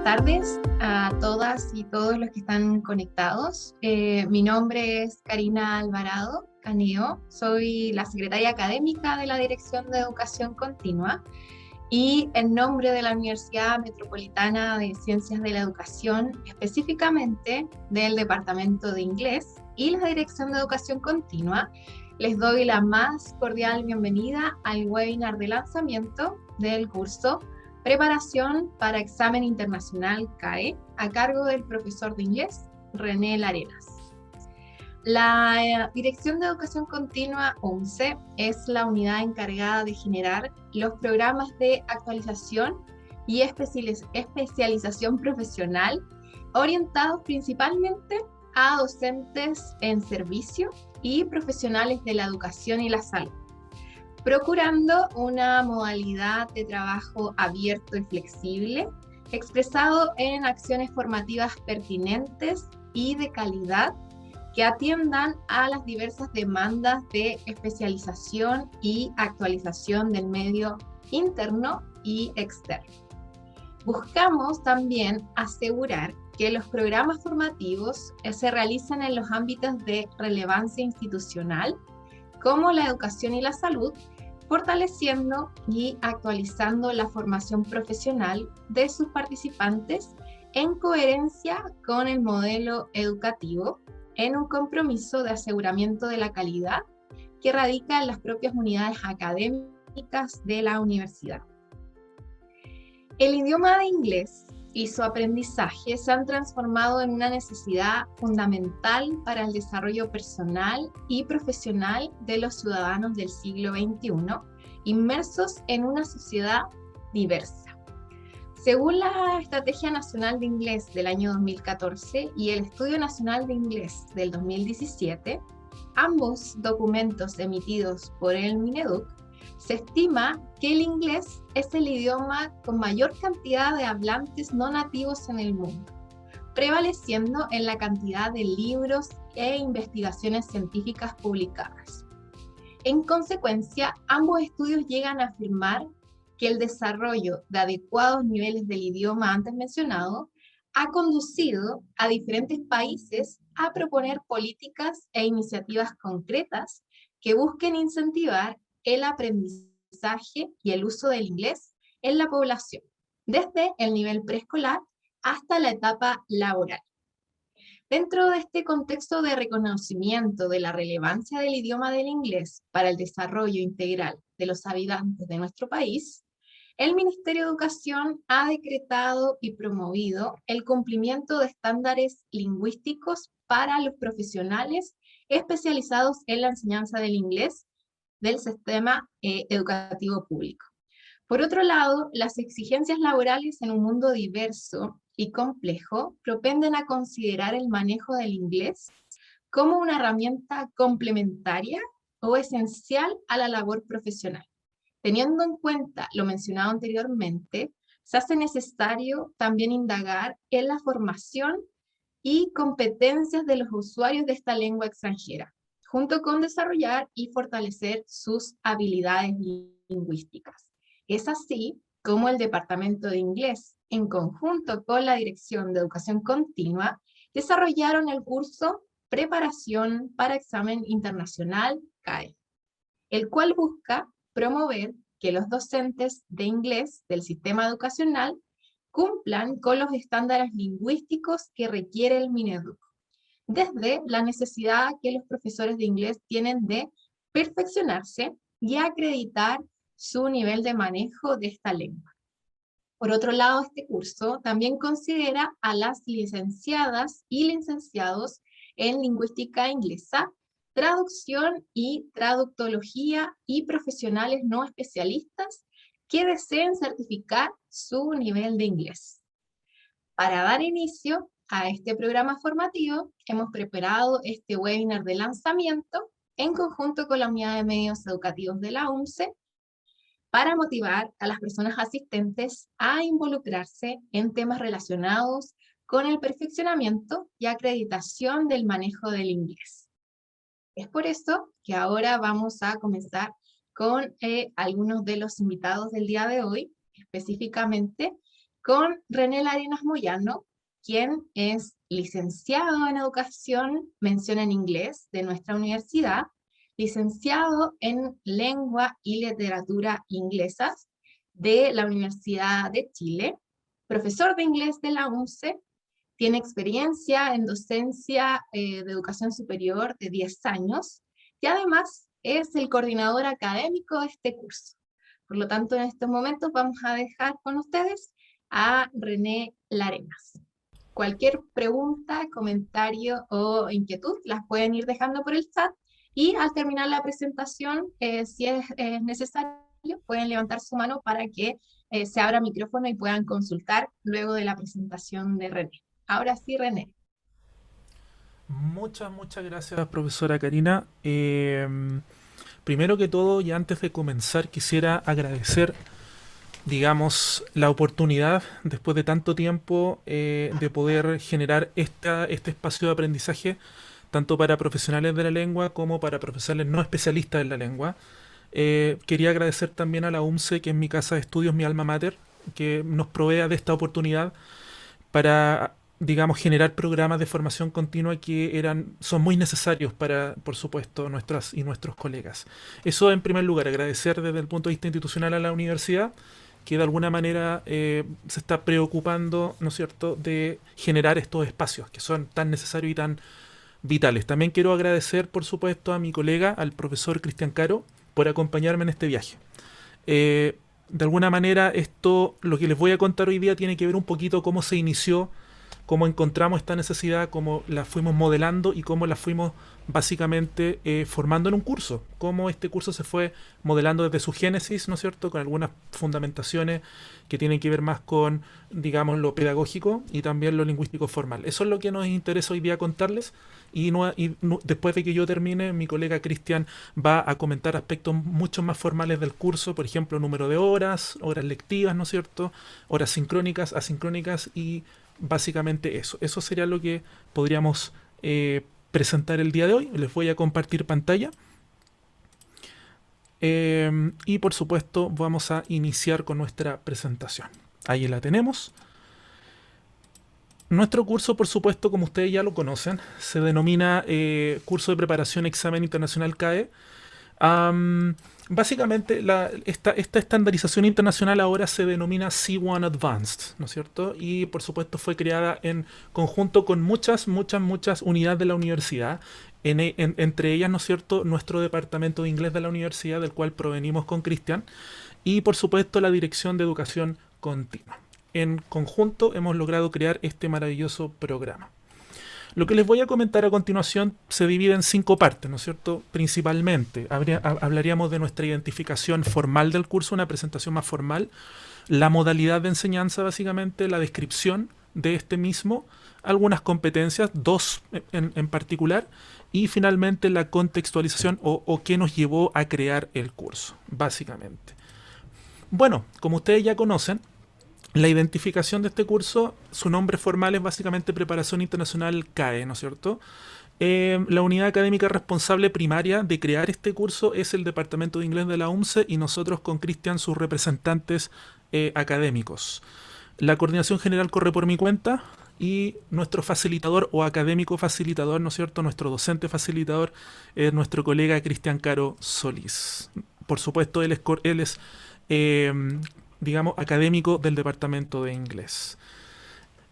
tardes a todas y todos los que están conectados. Mi nombre es Karina Alvarado Caneo, soy la secretaria académica de la Dirección de Educación Continua y en nombre de la Universidad Metropolitana de Ciencias de la Educación, específicamente del Departamento de Inglés y la Dirección de Educación Continua, les doy la más cordial bienvenida al webinar de lanzamiento del curso Preparación para Examen Internacional CAE, a cargo del profesor de inglés René Larenas. La Dirección de Educación Continua, UMCE, es la unidad encargada de generar los programas de actualización y especialización profesional orientados principalmente a docentes en servicio y profesionales de la educación y la salud, procurando una modalidad de trabajo abierto y flexible, expresado en acciones formativas pertinentes y de calidad que atiendan a las diversas demandas de especialización y actualización del medio interno y externo. Buscamos también asegurar que los programas formativos se realizan en los ámbitos de relevancia institucional, como la educación y la salud, fortaleciendo y actualizando la formación profesional de sus participantes en coherencia con el modelo educativo, en un compromiso de aseguramiento de la calidad que radica en las propias unidades académicas de la universidad. El idioma de inglés y su aprendizaje se han transformado en una necesidad fundamental para el desarrollo personal y profesional de los ciudadanos del siglo XXI, inmersos en una sociedad diversa. Según la Estrategia Nacional de Inglés del año 2014 y el Estudio Nacional de Inglés del 2017, ambos documentos emitidos por el Mineduc, se estima que el inglés es el idioma con mayor cantidad de hablantes no nativos en el mundo, prevaleciendo en la cantidad de libros e investigaciones científicas publicadas. En consecuencia, ambos estudios llegan a afirmar que el desarrollo de adecuados niveles del idioma antes mencionado ha conducido a diferentes países a proponer políticas e iniciativas concretas que busquen incentivar el aprendizaje y el uso del inglés en la población, desde el nivel preescolar hasta la etapa laboral. Dentro de este contexto de reconocimiento de la relevancia del idioma del inglés para el desarrollo integral de los habitantes de nuestro país, el Ministerio de Educación ha decretado y promovido el cumplimiento de estándares lingüísticos para los profesionales especializados en la enseñanza del inglés del sistema educativo público. Por otro lado, las exigencias laborales en un mundo diverso y complejo propenden a considerar el manejo del inglés como una herramienta complementaria o esencial a la labor profesional. Teniendo en cuenta lo mencionado anteriormente, se hace necesario también indagar en la formación y competencias de los usuarios de esta lengua extranjera, junto con desarrollar y fortalecer sus habilidades lingüísticas. Es así como el Departamento de Inglés, en conjunto con la Dirección de Educación Continua, desarrollaron el curso Preparación para Examen Internacional CAE, el cual busca promover que los docentes de inglés del sistema educacional cumplan con los estándares lingüísticos que requiere el Mineduc, desde la necesidad que los profesores de inglés tienen de perfeccionarse y acreditar su nivel de manejo de esta lengua. Por otro lado, este curso también considera a las licenciadas y licenciados en lingüística inglesa, traducción y traductología y profesionales no especialistas que deseen certificar su nivel de inglés. Para dar inicio a este programa formativo, hemos preparado este webinar de lanzamiento en conjunto con la Unidad de Medios Educativos de la UMCE para motivar a las personas asistentes a involucrarse en temas relacionados con el perfeccionamiento y acreditación del manejo del inglés. Es por eso que ahora vamos a comenzar con algunos de los invitados del día de hoy, específicamente con René Larenas Moyano, quien es licenciado en Educación, mención en inglés, de nuestra universidad, licenciado en Lengua y Literatura Inglesas de la Universidad de Chile, profesor de inglés de la UNCE, tiene experiencia en docencia de educación superior de 10 años y además es el coordinador académico de este curso. Por lo tanto, en estos momentos vamos a dejar con ustedes a René Larenas. Cualquier pregunta, comentario o inquietud las pueden ir dejando por el chat y al terminar la presentación, si es necesario, pueden levantar su mano para que se abra micrófono y puedan consultar luego de la presentación de René. Ahora sí, René. Muchas gracias, profesora Karina. Primero que todo, y antes de comenzar, quisiera agradecer, digamos, la oportunidad, después de tanto tiempo, de poder generar este espacio de aprendizaje, tanto para profesionales de la lengua como para profesionales no especialistas en la lengua. Quería agradecer también a la UMCE, que es mi casa de estudios, mi alma mater, que nos provea de esta oportunidad para, digamos, generar programas de formación continua que son muy necesarios para, por supuesto, nuestras y nuestros colegas. Eso en primer lugar, agradecer desde el punto de vista institucional a la universidad, que de alguna manera se está preocupando, ¿no es cierto?, de generar estos espacios que son tan necesarios y tan vitales. También quiero agradecer, por supuesto, a mi colega, al profesor Cristian Caro, por acompañarme en este viaje. De alguna manera, lo que les voy a contar hoy día tiene que ver un poquito cómo se inició, cómo encontramos esta necesidad, cómo la fuimos modelando y cómo la fuimos básicamente formando en un curso. Cómo este curso se fue modelando desde su génesis, ¿no es cierto?, con algunas fundamentaciones que tienen que ver más con, digamos, lo pedagógico y también lo lingüístico formal. Eso es lo que nos interesa hoy día contarles después de que yo termine, mi colega Cristian va a comentar aspectos mucho más formales del curso, por ejemplo, número de horas, horas lectivas, ¿no es cierto?, horas sincrónicas, asincrónicas y básicamente eso. Eso sería lo que podríamos presentar el día de hoy. Les voy a compartir pantalla. Y por supuesto vamos a iniciar con nuestra presentación. Ahí la tenemos. Nuestro curso, por supuesto, como ustedes ya lo conocen, se denomina Curso de Preparación Examen Internacional CAE. Básicamente, esta estandarización internacional ahora se denomina C1 Advanced, ¿no es cierto? Y por supuesto fue creada en conjunto con muchas unidades de la universidad, entre ellas, ¿no es cierto?, nuestro departamento de inglés de la universidad, del cual provenimos con Cristian, y por supuesto la Dirección de Educación Continua. En conjunto hemos logrado crear este maravilloso programa. Lo que les voy a comentar a continuación se divide en 5 partes, ¿no es cierto? Principalmente, hablaríamos de nuestra identificación formal del curso, una presentación más formal, la modalidad de enseñanza, básicamente, la descripción de este mismo, algunas competencias, 2 en particular, y finalmente la contextualización o qué nos llevó a crear el curso, básicamente. Bueno, como ustedes ya conocen, la identificación de este curso, su nombre formal es básicamente Preparación Internacional CAE, ¿no es cierto? La unidad académica responsable primaria de crear este curso es el Departamento de Inglés de la UMCE y nosotros con Cristian, sus representantes académicos. La coordinación general corre por mi cuenta y nuestro facilitador o académico facilitador, ¿no es cierto? Nuestro docente facilitador es nuestro colega Cristian Caro Solís. Por supuesto, él es digamos, académico del departamento de inglés.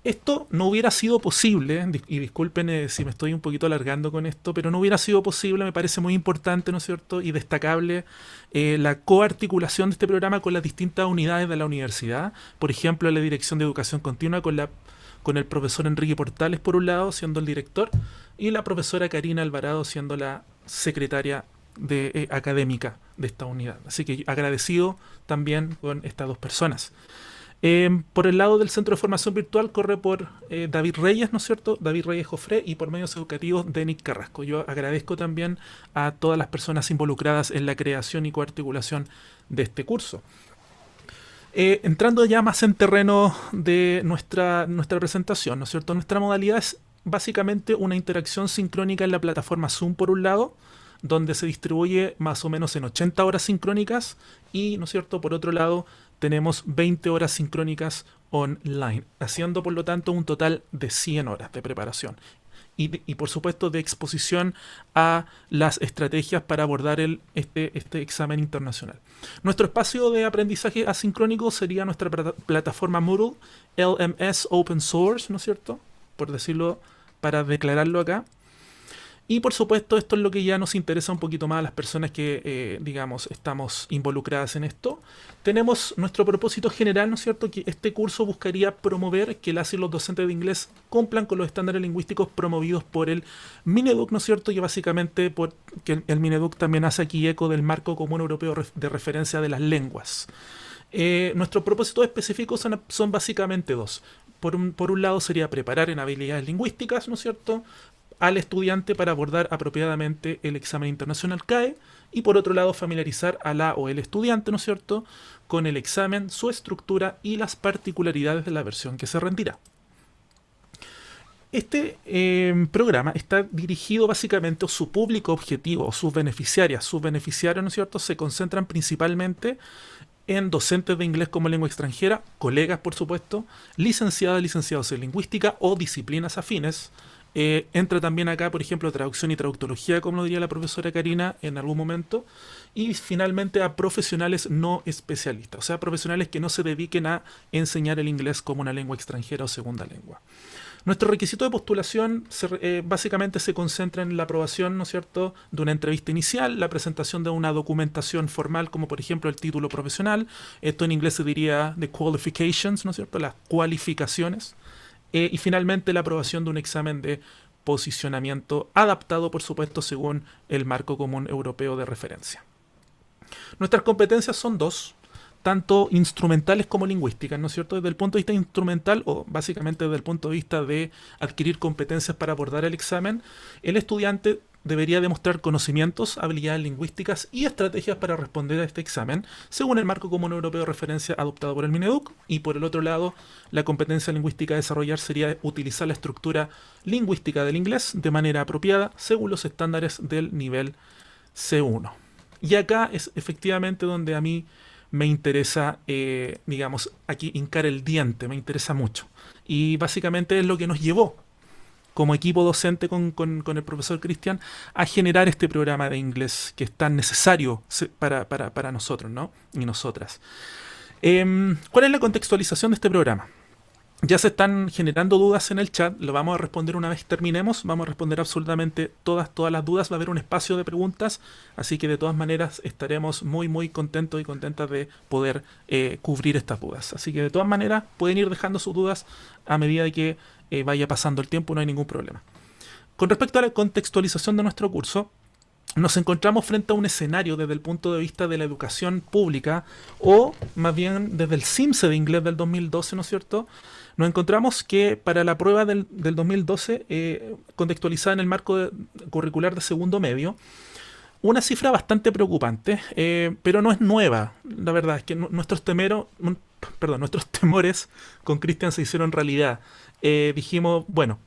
Esto no hubiera sido posible, y disculpen si me estoy un poquito alargando con esto, pero no hubiera sido posible, me parece muy importante, ¿no es cierto?, y destacable la coarticulación de este programa con las distintas unidades de la universidad. Por ejemplo, la Dirección de Educación Continua con el profesor Enrique Portales, por un lado, siendo el director, y la profesora Karina Alvarado, siendo la secretaria académica de esta unidad. Así que agradecido también con estas 2 personas. Por el lado del Centro de Formación Virtual corre por David Reyes, ¿no es cierto? David Reyes Jofré, y por medios educativos Denis Carrasco. Yo agradezco también a todas las personas involucradas en la creación y coarticulación de este curso. Entrando ya más en terreno de nuestra presentación, ¿no es cierto? Nuestra modalidad es básicamente una interacción sincrónica en la plataforma Zoom, por un lado, donde se distribuye más o menos en 80 horas sincrónicas y, ¿no es cierto?, por otro lado, tenemos 20 horas sincrónicas online, haciendo por lo tanto un total de 100 horas de preparación. Y por supuesto de exposición a las estrategias para abordar este examen internacional. Nuestro espacio de aprendizaje asincrónico sería nuestra plataforma Moodle, LMS Open Source, ¿no es cierto? Por decirlo, para declararlo acá. Y por supuesto esto es lo que ya nos interesa un poquito más a las personas que, digamos, estamos involucradas en esto. Tenemos nuestro propósito general, ¿no es cierto?, que este curso buscaría promover que las y los docentes de inglés cumplan con los estándares lingüísticos promovidos por el Mineduc, ¿no es cierto?, y básicamente que el Mineduc también hace aquí eco del marco común europeo de referencia de las lenguas. Nuestros propósitos específicos son básicamente dos. Por un lado sería preparar en habilidades lingüísticas, ¿no es cierto?, al estudiante para abordar apropiadamente el examen internacional CAE, y por otro lado familiarizar a la o el estudiante, ¿no es cierto?, con el examen, su estructura y las particularidades de la versión que se rendirá. Este programa está dirigido básicamente a su público objetivo, sus beneficiarios, ¿no es cierto?, se concentran principalmente en docentes de inglés como lengua extranjera, colegas por supuesto, licenciadas, licenciados en lingüística o disciplinas afines. Entra también acá, por ejemplo, traducción y traductología, como lo diría la profesora Karina en algún momento. Y finalmente a profesionales no especialistas, o sea, profesionales que no se dediquen a enseñar el inglés como una lengua extranjera o segunda lengua. Nuestro requisito de postulación básicamente se concentra en la aprobación, ¿no es cierto?, de una entrevista inicial, la presentación de una documentación formal, como por ejemplo el título profesional. Esto en inglés se diría the qualifications, ¿no es cierto?, las cualificaciones. Y finalmente la aprobación de un examen de posicionamiento adaptado, por supuesto, según el marco común europeo de referencia. Nuestras competencias son dos, tanto instrumentales como lingüísticas, ¿no es cierto? Desde el punto de vista instrumental, o básicamente desde el punto de vista de adquirir competencias para abordar el examen, el estudiante debería demostrar conocimientos, habilidades lingüísticas y estrategias para responder a este examen, según el marco común europeo de referencia adoptado por el Mineduc. Y por el otro lado, la competencia lingüística a desarrollar sería utilizar la estructura lingüística del inglés de manera apropiada, según los estándares del nivel C1. Y acá es efectivamente donde a mí me interesa, digamos, aquí hincar el diente, me interesa mucho. Y básicamente es lo que nos llevó como equipo docente con el profesor Cristian a generar este programa de inglés que es tan necesario para nosotros, ¿no?, y nosotras. ¿Cuál es la contextualización de este programa? Ya se están generando dudas en el chat, lo vamos a responder una vez terminemos, vamos a responder absolutamente todas las dudas, va a haber un espacio de preguntas, así que de todas maneras estaremos muy contentos y contentas de poder cubrir estas dudas. Así que de todas maneras pueden ir dejando sus dudas a medida de que vaya pasando el tiempo, no hay ningún problema. Con respecto a la contextualización de nuestro curso, nos encontramos frente a un escenario desde el punto de vista de la educación pública, o más bien desde el CIMSE de inglés del 2012, ¿no es cierto? Nos encontramos que para la prueba del 2012, contextualizada en el marco curricular de segundo medio, una cifra bastante preocupante, pero no es nueva. La verdad es que nuestros temores con Cristian se hicieron realidad. Dijimos, bueno,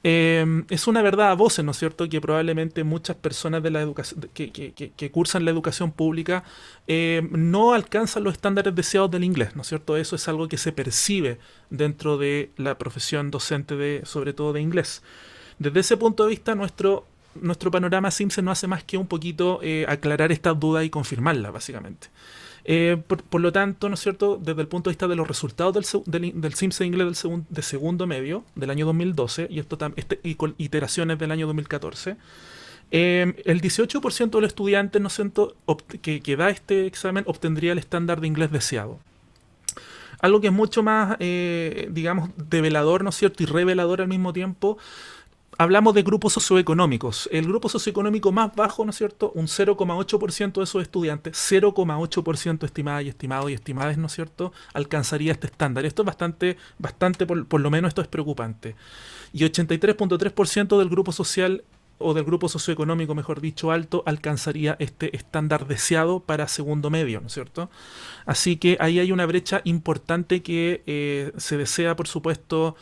es una verdad a voces, ¿no es cierto?, que probablemente muchas personas de la educación que cursan la educación pública no alcanzan los estándares deseados del inglés, ¿no es cierto? Eso es algo que se percibe dentro de la profesión docente, sobre todo de inglés. Desde ese punto de vista, nuestro panorama CIMSE no hace más que un poquito aclarar estas dudas y confirmarlas, básicamente. Por lo tanto, ¿no es cierto?, desde el punto de vista de los resultados del CIMSE de inglés de segundo medio del año 2012 y con iteraciones del año 2014, el 18% de los estudiantes, ¿no es cierto?, que da este examen obtendría el estándar de inglés deseado. Algo que es mucho más, digamos, develador, ¿no es cierto?, y revelador al mismo tiempo. Hablamos de grupos socioeconómicos. El grupo socioeconómico más bajo, ¿no es cierto?, un 0,8% de esos estudiantes, 0,8% estimadas y estimados y estimadas, ¿no es cierto?, alcanzaría este estándar. Esto es bastante por lo menos esto es preocupante. Y 83,3% del grupo social, o del grupo socioeconómico, mejor dicho, alto, alcanzaría este estándar deseado para segundo medio, ¿no es cierto? Así que ahí hay una brecha importante que se desea, por supuesto,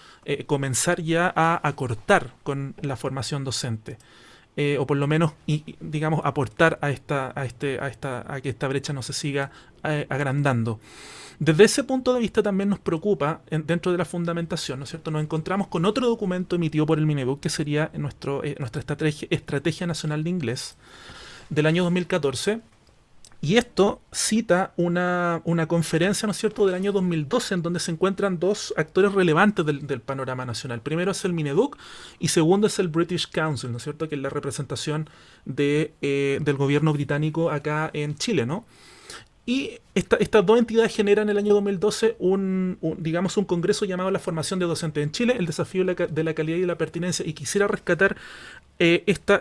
comenzar ya a acortar con la formación docente. o por lo menos, digamos, aportar a que esta brecha no se siga agrandando. Desde ese punto de vista también nos preocupa, dentro de la fundamentación, ¿no es cierto? Nos encontramos con otro documento emitido por el Mineduc, que sería nuestra Estrategia Nacional de Inglés, del año 2014, y esto cita una conferencia, ¿no es cierto?, del año 2012, en donde se encuentran dos actores relevantes del panorama nacional. Primero es el Mineduc y segundo es el British Council, ¿no es cierto?, que es la representación del gobierno británico acá en Chile, ¿no? Y estas dos entidades generan en el año 2012 digamos, un congreso llamado la formación de docentes en Chile, el desafío de la calidad y la pertinencia. Y quisiera rescatar este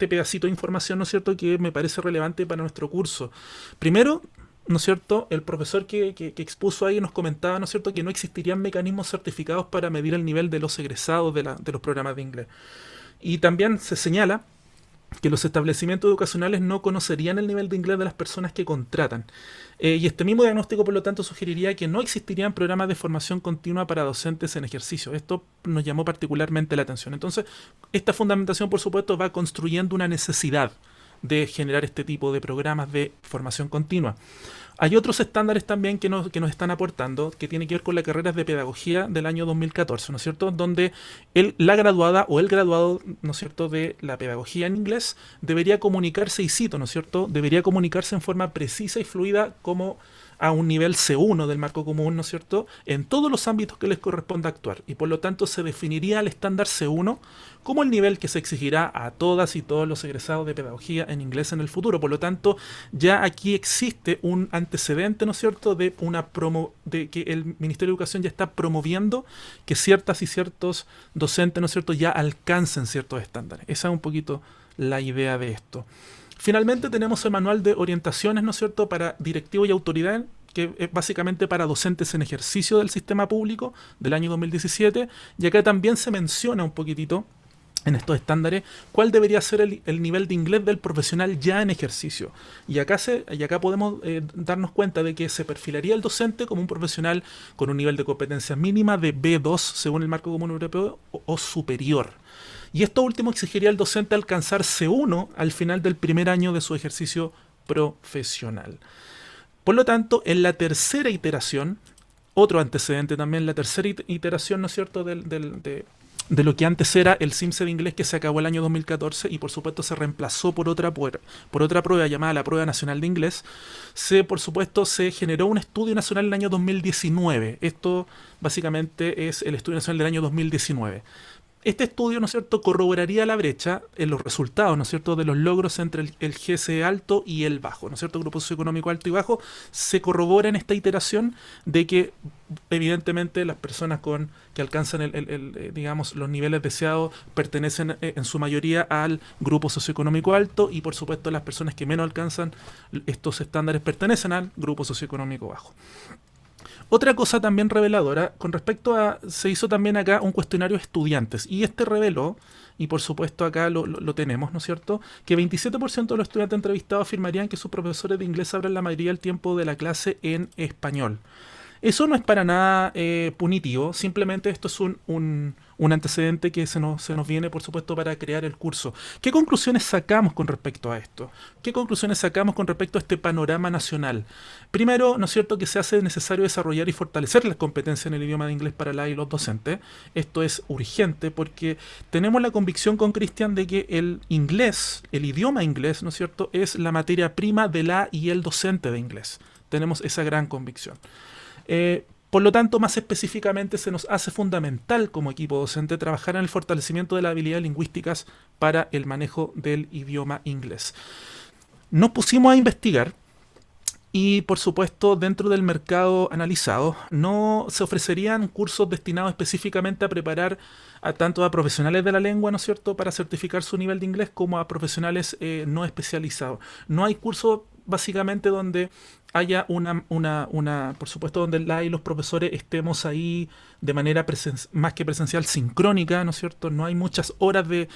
pedacito de información, ¿no es cierto?, que me parece relevante para nuestro curso. Primero, ¿no es cierto?, el profesor que expuso ahí nos comentaba, ¿no es cierto?, que no existirían mecanismos certificados para medir el nivel de los egresados de los programas de inglés. Y también se señala que los establecimientos educacionales no conocerían el nivel de inglés de las personas que contratan. Y este mismo diagnóstico, por lo tanto, sugeriría que no existirían programas de formación continua para docentes en ejercicio. Esto nos llamó particularmente la atención. Entonces, esta fundamentación, por supuesto, va construyendo una necesidad de generar este tipo de programas de formación continua. Hay otros estándares también que nos están aportando, que tiene que ver con las carreras de pedagogía del año 2014, ¿no es cierto?, donde la graduada o el graduado, ¿no es cierto?, de la pedagogía en inglés debería comunicarse, y cito, ¿no es cierto?, debería comunicarse en forma precisa y fluida como a un nivel C1 del marco común, ¿no es cierto?, en todos los ámbitos que les corresponda actuar. Y por lo tanto se definiría el estándar C1 como el nivel que se exigirá a todas y todos los egresados de pedagogía en inglés en el futuro. Por lo tanto, ya aquí existe un antecedente, ¿no es cierto?, de que el Ministerio de Educación ya está promoviendo que ciertas y ciertos docentes, ¿no es cierto?, ya alcancen ciertos estándares. Esa es un poquito la idea de esto. Finalmente tenemos el manual de orientaciones, ¿no es cierto?, para directivos y autoridades, que es básicamente para docentes en ejercicio del sistema público del año 2017, y acá también se menciona un poquitito en estos estándares cuál debería ser el nivel de inglés del profesional ya en ejercicio. Y acá podemos darnos cuenta de que se perfilaría el docente como un profesional con un nivel de competencia mínima de B2 según el marco común europeo o superior. Y esto último exigiría al docente alcanzar C1 al final del primer año de su ejercicio profesional. Por lo tanto, en la tercera iteración, otro antecedente también, la tercera iteración, ¿no es cierto?, de lo que antes era el CIMSE de inglés, que se acabó el año 2014 y por supuesto se reemplazó por otra prueba llamada la Prueba Nacional de Inglés. Por supuesto se generó un estudio nacional en el año 2019. Esto básicamente es el estudio nacional del año 2019. Este estudio, ¿no es cierto?, corroboraría la brecha en los resultados, ¿no es cierto?, de los logros entre el GSE alto y el bajo, ¿no es cierto?, grupo socioeconómico alto y bajo. Se corrobora en esta iteración de que evidentemente las personas que alcanzan digamos, los niveles deseados pertenecen en su mayoría al grupo socioeconómico alto, y por supuesto las personas que menos alcanzan estos estándares pertenecen al grupo socioeconómico bajo. Otra cosa también reveladora, se hizo también acá un cuestionario de estudiantes, y este reveló, y por supuesto acá lo tenemos, ¿no es cierto?, que 27% de los estudiantes entrevistados afirmarían que sus profesores de inglés hablan la mayoría del tiempo de la clase en español. Eso no es para nada punitivo, simplemente esto es un antecedente que se nos viene, por supuesto, para crear el curso. ¿Qué conclusiones sacamos con respecto a esto? ¿Qué conclusiones sacamos con respecto a este panorama nacional? Primero, ¿no es cierto?, que se hace necesario desarrollar y fortalecer las competencias en el idioma de inglés para las y los docentes. Esto es urgente porque tenemos la convicción con Cristian de que el idioma inglés, ¿no es cierto?, es la materia prima de la y el docente de inglés. Tenemos esa gran convicción. Por lo tanto, más específicamente, se nos hace fundamental como equipo docente trabajar en el fortalecimiento de las habilidades lingüísticas para el manejo del idioma inglés. Nos pusimos a investigar y, por supuesto, dentro del mercado analizado, no se ofrecerían cursos destinados específicamente a preparar tanto a profesionales de la lengua, ¿no es cierto?, para certificar su nivel de inglés, como a profesionales no especializados. No hay cursos básicamente donde haya por supuesto, donde la y los profesores estemos ahí de manera más que presencial, sincrónica, ¿no es cierto? No hay muchas horas de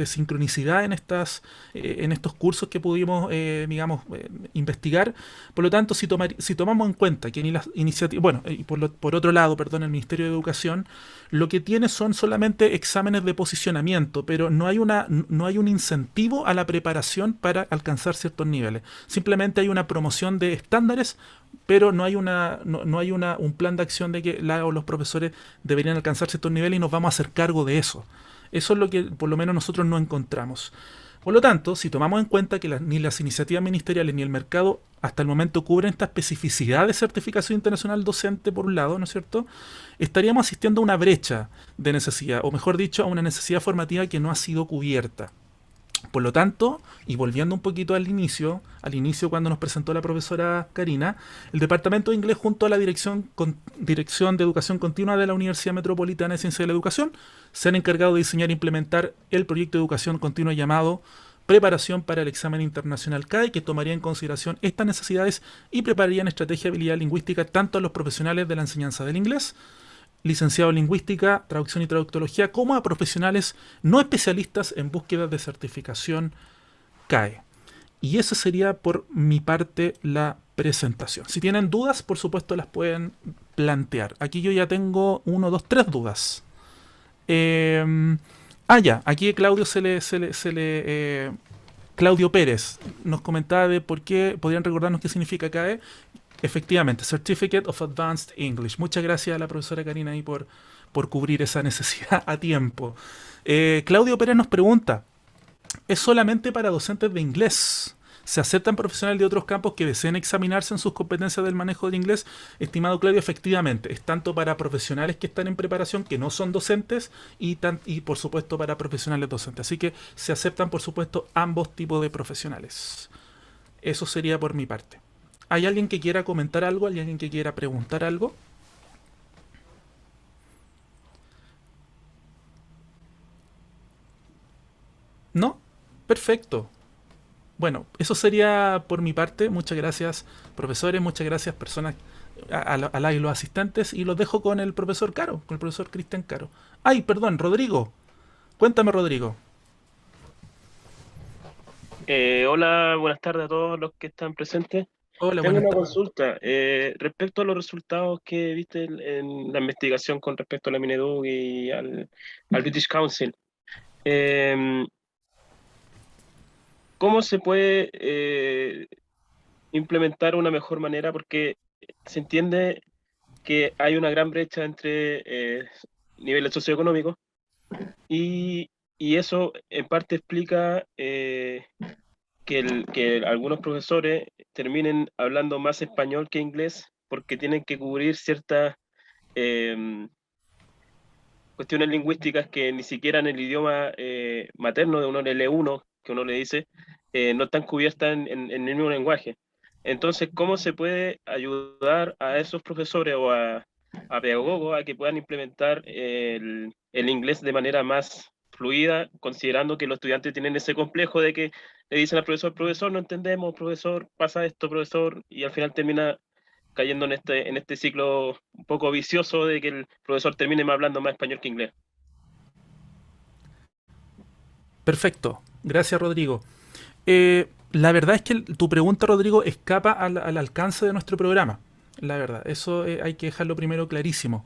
sincronicidad en estos cursos que pudimos, digamos, investigar. Por lo tanto, si tomamos en cuenta que ni las iniciativas, bueno, y por otro lado, perdón, el Ministerio de Educación lo que tiene son solamente exámenes de posicionamiento, pero no hay un incentivo a la preparación para alcanzar ciertos niveles. Simplemente hay una promoción de estándares, pero no hay un plan de acción de que la o los profesores deberían alcanzar ciertos niveles y nos vamos a hacer cargo de eso. Eso es lo que por lo menos nosotros no encontramos. Por lo tanto, si tomamos en cuenta que ni las iniciativas ministeriales ni el mercado hasta el momento cubren esta especificidad de certificación internacional docente, por un lado, ¿no es cierto? Estaríamos asistiendo a una brecha de necesidad, o mejor dicho, a una necesidad formativa que no ha sido cubierta. Por lo tanto, y volviendo un poquito al inicio cuando nos presentó la profesora Karina, el Departamento de Inglés junto a la Dirección de Educación Continua de la Universidad Metropolitana de Ciencias de la Educación se han encargado de diseñar e implementar el proyecto de educación continua llamado Preparación para el Examen Internacional CAE, que tomaría en consideración estas necesidades y prepararían estrategia de habilidad lingüística tanto a los profesionales de la enseñanza del inglés, licenciado en Lingüística, Traducción y Traductología, como a profesionales no especialistas en búsqueda de certificación CAE. Y esa sería por mi parte la presentación. Si tienen dudas, por supuesto las pueden plantear. Aquí yo ya tengo 1, 2, 3 dudas. Ya, aquí a Claudio Claudio Pérez nos comentaba de por qué, podrían recordarnos qué significa CAE. Efectivamente, Certificate of Advanced English. Muchas gracias a la profesora Karina ahí por cubrir esa necesidad a tiempo. Claudio Pérez nos pregunta, ¿es solamente para docentes de inglés? ¿Se aceptan profesionales de otros campos que deseen examinarse en sus competencias del manejo del inglés? Estimado Claudio, efectivamente, es tanto para profesionales que están en preparación, que no son docentes, y por supuesto para profesionales docentes. Así que se aceptan, por supuesto, ambos tipos de profesionales. Eso sería por mi parte. ¿Hay alguien que quiera comentar algo? ¿Hay alguien que quiera preguntar algo? ¿No? Perfecto. Bueno, eso sería por mi parte. Muchas gracias, profesores. Muchas gracias, personas, a los asistentes. Y los dejo con el profesor Caro, con el profesor Cristian Caro. Ay, perdón, Rodrigo. Cuéntame, Rodrigo. Hola, buenas tardes a todos los que están presentes. Hola, Tengo buenas una tardes. consulta respecto a los resultados que viste en la investigación con respecto a la Mineduc y al British Council. Eh, ¿Cómo se puede implementar una mejor manera? Porque se entiende que hay una gran brecha entre niveles socioeconómicos y, y eso en parte explica que algunos profesores terminen hablando más español que inglés porque tienen que cubrir ciertas eh, cuestiones lingüísticas que ni siquiera en el idioma materno de uno, el L1, que uno le dice, no están cubiertas en el mismo lenguaje. Entonces, ¿cómo se puede ayudar a esos profesores o a pedagogos a que puedan implementar el inglés de manera más fluida, considerando que los estudiantes tienen ese complejo de que le dicen al profesor, profesor, no entendemos, profesor, pasa esto, profesor, y al final termina cayendo en este ciclo un poco vicioso de que el profesor termine hablando más español que inglés? Perfecto. Gracias, Rodrigo. La verdad es que tu pregunta, Rodrigo, escapa al alcance de nuestro programa. La verdad, eso hay que dejarlo primero clarísimo.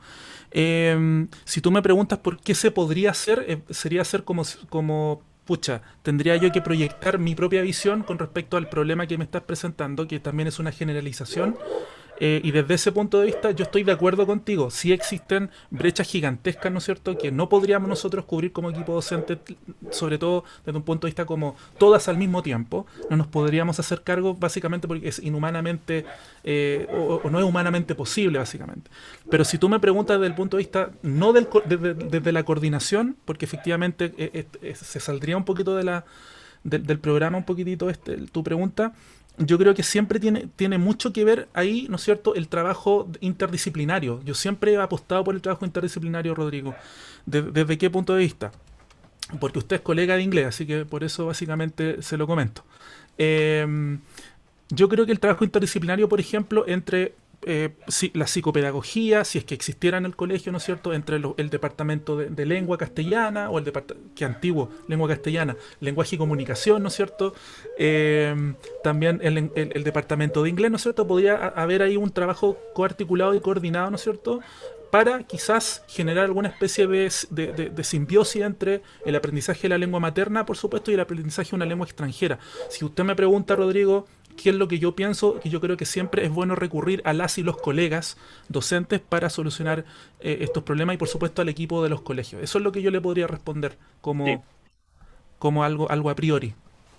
Si tú me preguntas por qué se podría hacer, sería hacer pucha, tendría yo que proyectar mi propia visión con respecto al problema que me estás presentando, que también es una generalización. Y desde ese punto de vista yo estoy de acuerdo contigo. Sí existen brechas gigantescas, ¿no es cierto?, que no podríamos nosotros cubrir como equipo docente, sobre todo desde un punto de vista como todas al mismo tiempo. No nos podríamos hacer cargo básicamente porque es inhumanamente o no es humanamente posible básicamente. Pero si tú me preguntas desde el punto de vista, no desde la coordinación, porque efectivamente se saldría un poquito del programa un poquitito tu pregunta. Yo creo que siempre tiene mucho que ver ahí, ¿no es cierto?, el trabajo interdisciplinario. Yo siempre he apostado por el trabajo interdisciplinario, Rodrigo. ¿Desde qué punto de vista? Porque usted es colega de inglés, así que por eso básicamente se lo comento. Eh, Yo creo que el trabajo interdisciplinario, por ejemplo, entre la psicopedagogía, si es que existiera en el colegio, ¿no es cierto?, entre el departamento de lengua castellana, o el departamento, que antiguo, lengua castellana, lenguaje y comunicación, ¿no es cierto?, también el departamento de inglés, ¿no es cierto?, podría haber ahí un trabajo coarticulado y coordinado, ¿no es cierto?, para quizás generar alguna especie de simbiosis entre el aprendizaje de la lengua materna, por supuesto, y el aprendizaje de una lengua extranjera. Si usted me pregunta, Rodrigo, qué es lo que yo pienso, que yo creo que siempre es bueno recurrir a las y los colegas docentes para solucionar estos problemas, y por supuesto al equipo de los colegios. Eso es lo que yo le podría responder Sí, como algo a priori.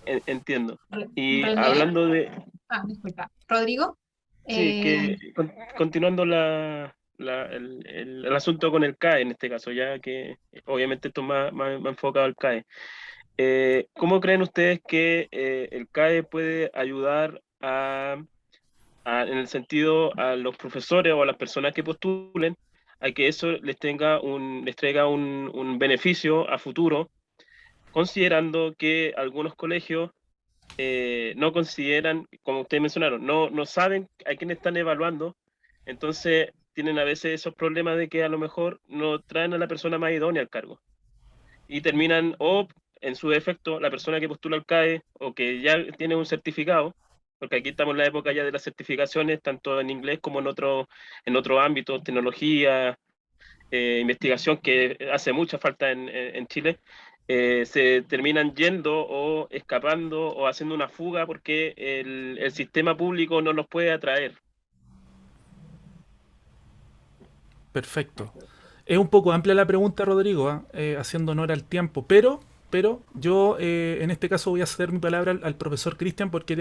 entiendo. Y René, hablando de, disculpa. Rodrigo, sí, eh, que continuando el asunto con el CAE en este caso, ya que obviamente esto es más enfocado al CAE. ¿Cómo creen ustedes que el CAE puede ayudar en el sentido a los profesores o a las personas que postulen a que eso les traiga un beneficio a futuro, considerando que algunos colegios no consideran, como ustedes mencionaron, no saben a quién están evaluando, entonces tienen a veces esos problemas de que a lo mejor no traen a la persona más idónea al cargo y terminan, o en su defecto, la persona que postula al CAE o que ya tiene un certificado, porque aquí estamos en la época ya de las certificaciones, tanto en inglés como en otro ámbito, tecnología, investigación, que hace mucha falta en Chile, se terminan yendo o escapando o haciendo una fuga porque el sistema público no los puede atraer. Perfecto. Es un poco amplia la pregunta, Rodrigo, haciendo honor al tiempo, pero yo en este caso voy a ceder mi palabra al profesor Cristian, porque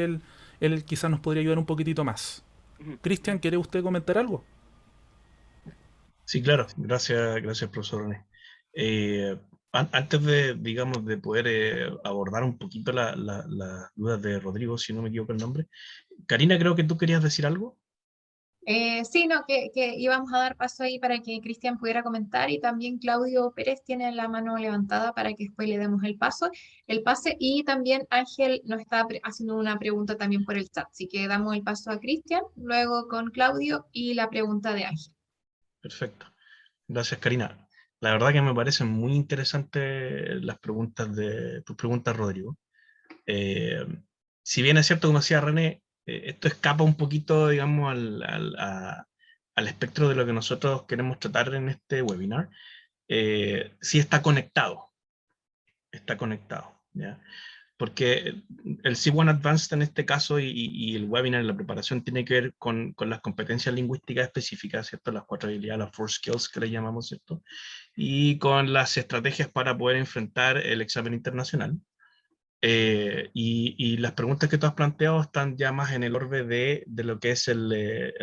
él quizás nos podría ayudar un poquitito más. Ujú. Cristian, ¿quiere usted comentar algo? Sí, claro, gracias, profesor René. Eh, Antes de, digamos, de poder abordar un poquito las dudas de Rodrigo, si no me equivoco el nombre, Karina, creo que tú querías decir algo. sí, no, que íbamos a dar paso ahí para que Cristian pudiera comentar, y también Claudio Pérez tiene la mano levantada para que después le demos el pase, y también Ángel nos está haciendo una pregunta también por el chat, así que damos el paso a Cristian, luego con Claudio y la pregunta de Ángel. Perfecto. Gracias, Karina. La verdad que me parecen muy interesantes tus preguntas, Rodrigo. Eh, si bien es cierto, como decía René, esto escapa un poquito, digamos, al espectro de lo que nosotros queremos tratar en este webinar, sí está conectado, ¿ya? Porque el C1 Advanced en este caso y el webinar, la preparación, tiene que ver con las competencias lingüísticas específicas, ¿cierto? Las 4 habilidades, las 4 skills que le llamamos, ¿cierto? Y con las estrategias para poder enfrentar el examen internacional. Y las preguntas que tú has planteado están ya más en el orden de lo que es el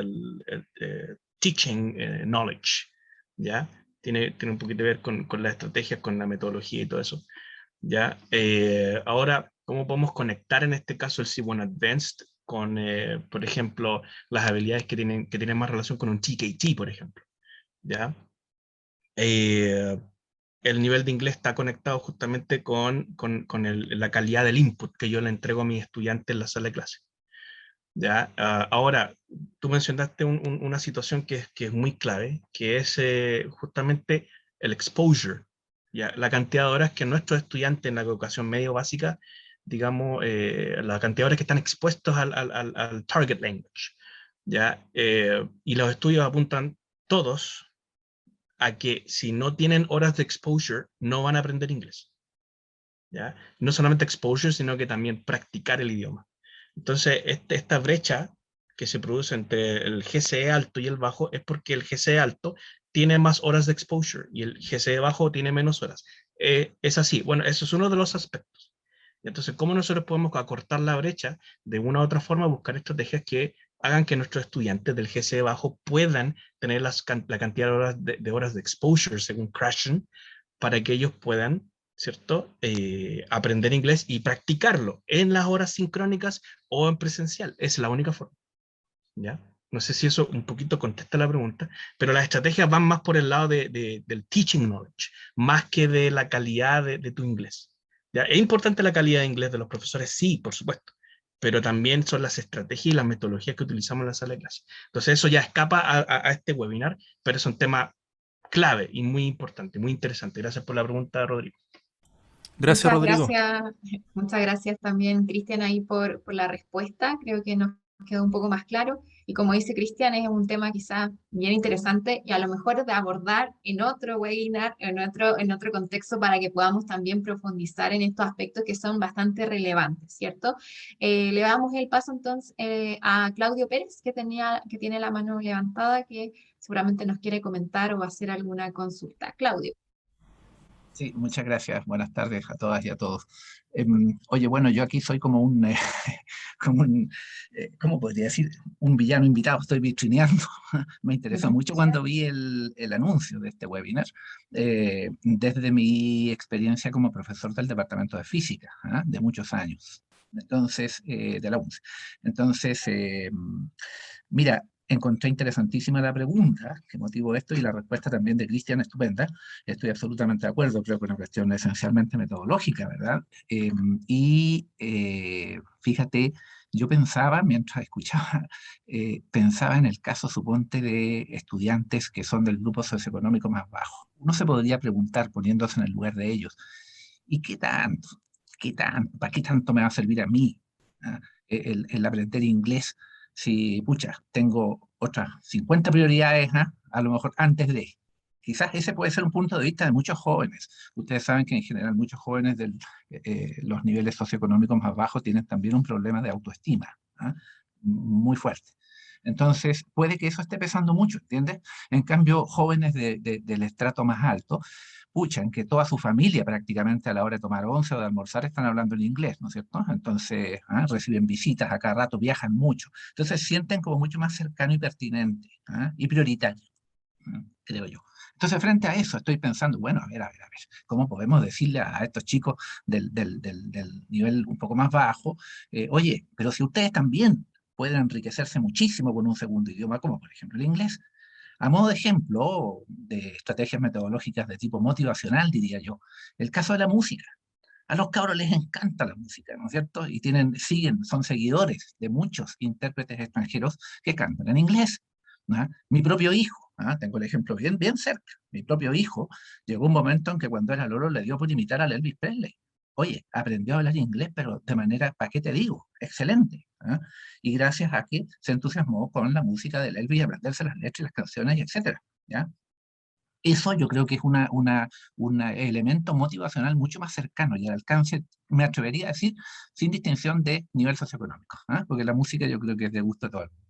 teaching knowledge, ¿ya? Tiene un poquito que ver con las estrategias, con la metodología y todo eso, ¿ya? Ahora, ¿cómo podemos conectar en este caso el C1 Advanced con, por ejemplo, las habilidades que tienen más relación con un TKT, por ejemplo, ¿ya? Eh, el nivel de inglés está conectado justamente con la calidad del input que yo le entrego a mis estudiantes en la sala de clase. ¿Ya? Ahora, tú mencionaste una situación que es muy clave, que es justamente el exposure, ¿ya? La cantidad de horas que nuestros estudiantes en la educación medio básica, digamos, la cantidad de horas que están expuestos al target language, ¿ya? Y los estudios apuntan todos a que si no tienen horas de exposure, no van a aprender inglés, ¿ya? No solamente exposure, sino que también practicar el idioma. Entonces, esta brecha que se produce entre el GCE alto y el bajo es porque el GCE alto tiene más horas de exposure y el GCE bajo tiene menos horas. Es así. Bueno, eso es uno de los aspectos. Entonces, ¿cómo nosotros podemos acortar la brecha? De una u otra forma, buscar estrategias que hagan que nuestros estudiantes del GCE bajo puedan tener la cantidad de horas de exposure según Krashen, para que ellos puedan, ¿cierto? Aprender inglés y practicarlo en las horas sincrónicas o en presencial. Es la única forma, ¿ya? No sé si eso un poquito contesta la pregunta, pero las estrategias van más por el lado del teaching knowledge, más que de la calidad de tu inglés, ¿ya? ¿Es importante la calidad de inglés de los profesores? Sí, por supuesto. pero también son las estrategias y las metodologías que utilizamos en la sala de clase. Entonces eso ya escapa a este webinar, pero es un tema clave y muy importante, muy interesante. Gracias por la pregunta, Rodrigo. Gracias, Rodrigo. Muchas gracias también, Cristian, ahí por la respuesta. Creo que nos quedó un poco más claro. Y como dice Cristian, es un tema quizás bien interesante y a lo mejor de abordar en otro webinar, en otro contexto, para que podamos también profundizar en estos aspectos que son bastante relevantes, ¿cierto? Le damos el paso entonces a Claudio Pérez, que tiene la mano levantada, que seguramente nos quiere comentar o hacer alguna consulta. Claudio. Sí, muchas gracias. Buenas tardes a todas y a todos. Oye, bueno, yo aquí soy como un, como un, ¿cómo podría decir? Un villano invitado, estoy vitrineando. Me interesó mucho cuando vi el anuncio de este webinar, desde mi experiencia como profesor del Departamento de Física, ¿ah? De muchos años. Entonces, de la UNCE. Entonces, mira, encontré interesantísima la pregunta que motivó esto y la respuesta también de Cristian estupenda. Estoy absolutamente de acuerdo, creo que es una cuestión esencialmente metodológica, ¿verdad? Fíjate, yo pensaba, mientras escuchaba, pensaba en el caso, suponte, de estudiantes que son del grupo socioeconómico más bajo. Uno se podría preguntar, poniéndose en el lugar de ellos, ¿y qué tanto? ¿Qué tanto? ¿Para qué tanto me va a servir a mí, ¿ah? El aprender inglés? Si, pucha, tengo otras 50 prioridades, ¿ah? A lo mejor antes de. Quizás ese puede ser un punto de vista de muchos jóvenes. Ustedes saben que en general muchos jóvenes de los niveles socioeconómicos más bajos tienen también un problema de autoestima, ¿ah? Muy fuerte. Entonces, puede que eso esté pesando mucho, ¿entiendes? En cambio, jóvenes del estrato más alto, puchan que toda su familia prácticamente a la hora de tomar once o de almorzar están hablando en inglés, ¿no es cierto? Entonces, reciben visitas a cada rato, viajan mucho. Entonces, sienten como mucho más cercano y pertinente, y prioritario, creo yo. Entonces, frente a eso, estoy pensando, bueno, a ver, ¿cómo podemos decirle a estos chicos del nivel un poco más bajo, oye, pero si ustedes también pueden enriquecerse muchísimo con un segundo idioma, como por ejemplo el inglés? A modo de ejemplo de estrategias metodológicas de tipo motivacional, diría yo, el caso de la música. A los cabros les encanta la música, ¿no es cierto? Y son seguidores de muchos intérpretes extranjeros que cantan en inglés, ¿no? Mi propio hijo, tengo el ejemplo bien cerca, mi propio hijo llegó un momento en que cuando era loro le dio por imitar a Elvis Presley. Oye, aprendió a hablar inglés, pero de manera, ¿para qué te digo? Excelente. Y gracias a que se entusiasmó con la música de Elvis y aprenderse las letras y las canciones, etcétera, ¿ya? Eso yo creo que es un elemento motivacional mucho más cercano y al alcance, me atrevería a decir, sin distinción de nivel socioeconómico, porque la música yo creo que es de gusto de todo el mundo.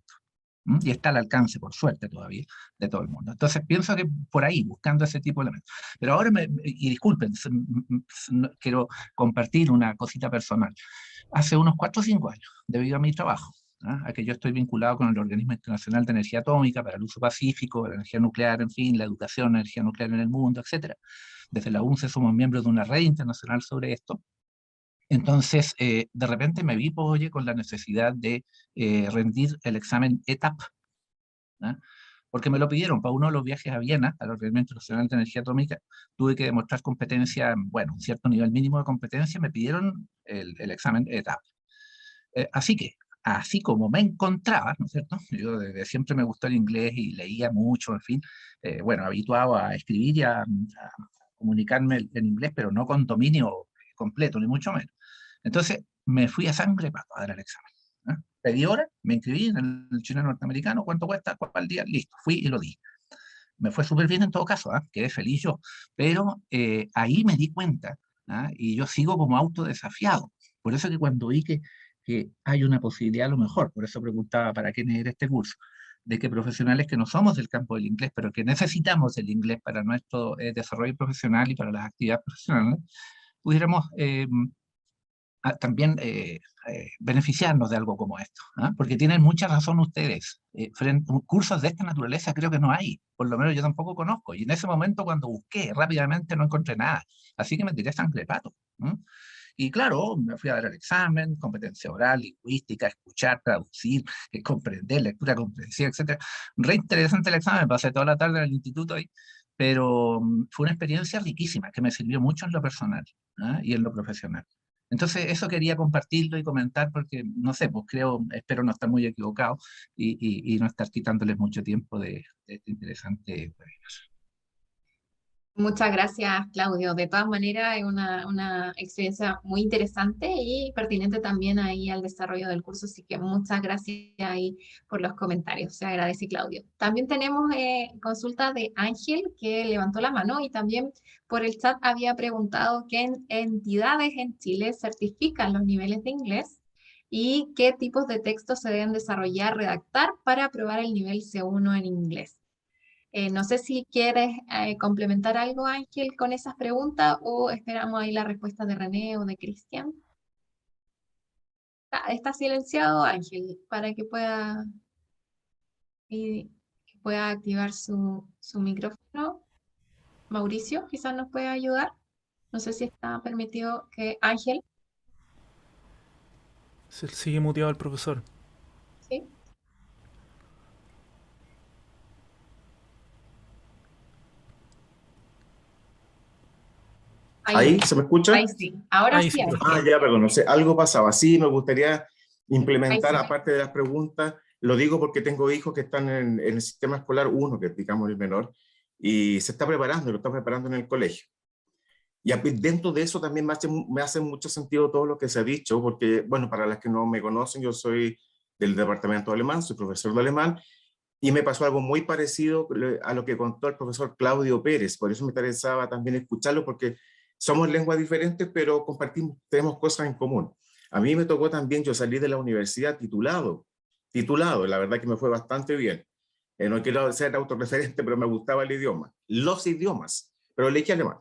Y está al alcance, por suerte todavía, de todo el mundo. Entonces pienso que por ahí, buscando ese tipo de elementos. Pero ahora, y disculpen, quiero compartir una cosita personal. Hace unos 4 o 5 años, debido a mi trabajo, a que yo estoy vinculado con el Organismo Internacional de Energía Atómica para el uso pacífico, la energía nuclear, en fin, la educación, la energía nuclear en el mundo, etc. Desde la UNCE somos miembros de una red internacional sobre esto. Entonces, de repente me vi, pues, oye, con la necesidad de rendir el examen ETAP, ¿ah? Porque me lo pidieron para uno de los viajes a Viena, al Organismo Internacional de Energía Atómica. Tuve que demostrar competencia, bueno, un cierto nivel mínimo de competencia, me pidieron el examen ETAP. Así que, así como me encontraba, ¿no es cierto? Yo desde siempre me gustó el inglés y leía mucho, en fin, bueno, habituado a escribir y a comunicarme en inglés, pero no con dominio completo, ni mucho menos. Entonces, me fui a sangre para dar el examen. Pedí hora, me inscribí en el chileno norteamericano, ¿cuánto cuesta? ¿Cuál día? Listo, fui y lo di. Me fue súper bien en todo caso, quedé feliz yo, pero ahí me di cuenta, y yo sigo como autodesafiado. Por eso que cuando vi que hay una posibilidad a lo mejor, por eso preguntaba para quién era este curso, de que profesionales que no somos del campo del inglés, pero que necesitamos el inglés para nuestro desarrollo profesional y para las actividades profesionales, pudiéramos también beneficiarnos de algo como esto, porque tienen mucha razón ustedes. Cursos de esta naturaleza creo que no hay, por lo menos yo tampoco conozco, y en ese momento cuando busqué rápidamente no encontré nada, así que me tiré sangre de pato. Y claro, me fui a dar el examen, competencia oral, lingüística, escuchar, traducir, comprender, lectura comprensiva, etc. Re interesante el examen, pasé toda la tarde en el instituto ahí, pero fue una experiencia riquísima que me sirvió mucho en lo personal y en lo profesional. Entonces, eso quería compartirlo y comentar porque, no sé, pues creo, espero no estar muy equivocado y no estar quitándoles mucho tiempo de este interesante webinar. Muchas gracias, Claudio. De todas maneras, es una experiencia muy interesante y pertinente también ahí al desarrollo del curso, así que muchas gracias ahí por los comentarios. Se agradece, Claudio. También tenemos consulta de Ángel, que levantó la mano y también por el chat había preguntado qué entidades en Chile certifican los niveles de inglés y qué tipos de textos se deben desarrollar, redactar para aprobar el nivel C1 en inglés. No sé si quieres complementar algo, Ángel, con esas preguntas o esperamos ahí la respuesta de René o de Cristian. Está silenciado, Ángel, para que pueda activar su micrófono. Mauricio, quizás nos pueda ayudar. No sé si está permitido que Ángel, Sigue muteado el profesor. ¿sí? ¿Ahí se me escucha? Ahí sí. Ahora Ahí sí, sí, Ángel. Ah, ya, perdón, no sé, algo pasaba. Sí, me gustaría implementar, Ahí sí. aparte de las preguntas, lo digo porque tengo hijos que están en el sistema escolar, uno que digamos el menor, y se está preparando, lo está preparando en el colegio. Y dentro de eso también me hace mucho sentido todo lo que se ha dicho, porque, bueno, para las que no me conocen, yo soy del departamento de alemán, soy profesor de alemán, y me pasó algo muy parecido a lo que contó el profesor Claudio Pérez. Por eso me interesaba también escucharlo, porque somos lenguas diferentes, pero compartimos, tenemos cosas en común. A mí me tocó también, yo salí de la universidad titulado, la verdad que me fue bastante bien. No quiero ser autorreferente, pero me gustaba el idioma, los idiomas, pero elegí alemán.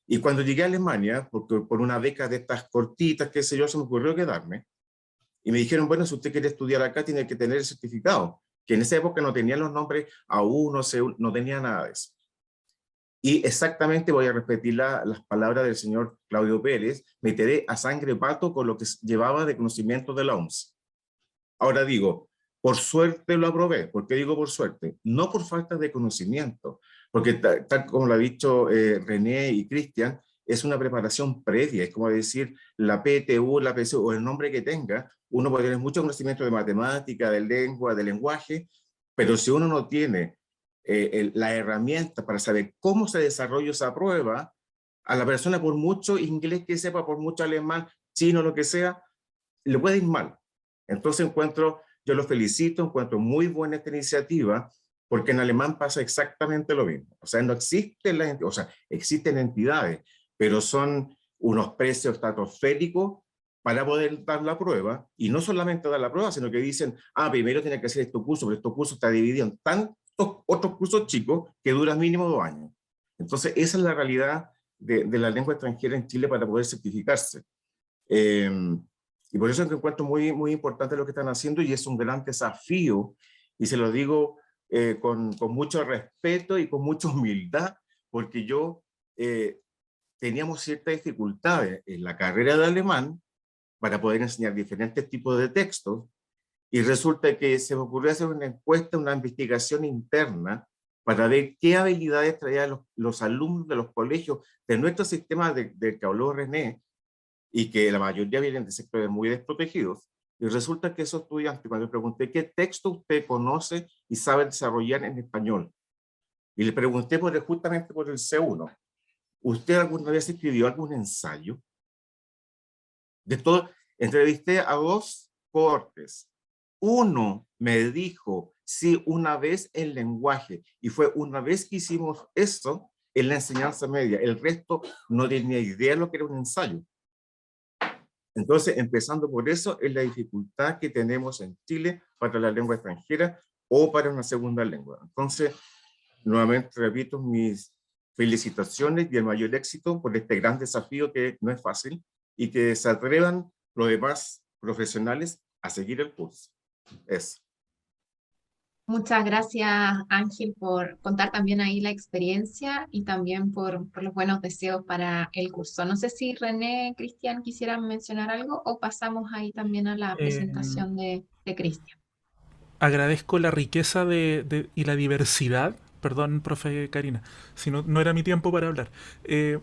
Y cuando llegué a Alemania, porque por una beca de estas cortitas, qué sé yo, se me ocurrió quedarme. Y me dijeron, bueno, si usted quiere estudiar acá, tiene que tener el certificado, que en esa época no tenían los nombres A1, C1, no tenía nada de eso. Y exactamente voy a repetir las palabras del señor Claudio Pérez, me enteré a sangre pato con lo que llevaba de conocimiento de la OMS. Ahora digo, por suerte lo aprobé. ¿Por qué digo por suerte? No por falta de conocimiento, porque tal como lo ha dicho René y Cristian, es una preparación previa, es como decir la PTU, la PSU o el nombre que tenga, uno puede tener mucho conocimiento de matemática, de lengua, de lenguaje, pero si uno no tiene la herramienta para saber cómo se desarrolla esa prueba, a la persona por mucho inglés que sepa, por mucho alemán, chino, lo que sea, le puede ir mal. Entonces yo los felicito, encuentro muy buena esta iniciativa, porque en alemán pasa exactamente lo mismo. O sea, no existen o sea, existen entidades, pero son unos precios estratosféricos para poder dar la prueba, y no solamente dar la prueba, sino que dicen, primero tiene que hacer este curso, pero este curso está dividido en tantos otros cursos chicos que duran mínimo 2 años. Entonces, esa es la realidad de la lengua extranjera en Chile para poder certificarse. Y por eso es que encuentro muy, muy importante lo que están haciendo, y es un gran desafío, y se lo digo con mucho respeto y con mucha humildad, porque teníamos ciertas dificultades en la carrera de alemán para poder enseñar diferentes tipos de textos, y resulta que se me ocurrió hacer una encuesta, una investigación interna, para ver qué habilidades traían los alumnos de los colegios de nuestro sistema del que habló René, y que la mayoría vienen de sectores muy desprotegidos. Y resulta que esos estudiantes, cuando les pregunté qué texto usted conoce y sabe desarrollar en español, y le pregunté justamente por el C1, ¿usted alguna vez escribió algún ensayo? De todo, entrevisté a 2 cohortes. Uno me dijo, sí, una vez en lenguaje, y fue una vez que hicimos eso en la enseñanza media. El resto no tenía idea de lo que era un ensayo. Entonces, empezando por eso, es la dificultad que tenemos en Chile para la lengua extranjera o para una segunda lengua. Entonces, nuevamente repito mis felicitaciones y el mayor éxito por este gran desafío, que no es fácil, y que se atrevan los demás profesionales a seguir el curso. Eso. Muchas gracias, Ángel, por contar también ahí la experiencia y también por los buenos deseos para el curso. No sé si René, Cristian quisieran mencionar algo o pasamos ahí también a la Eh, presentación de Cristian. Agradezco la riqueza y la diversidad. Perdón, profe Karina, si no era mi tiempo para hablar.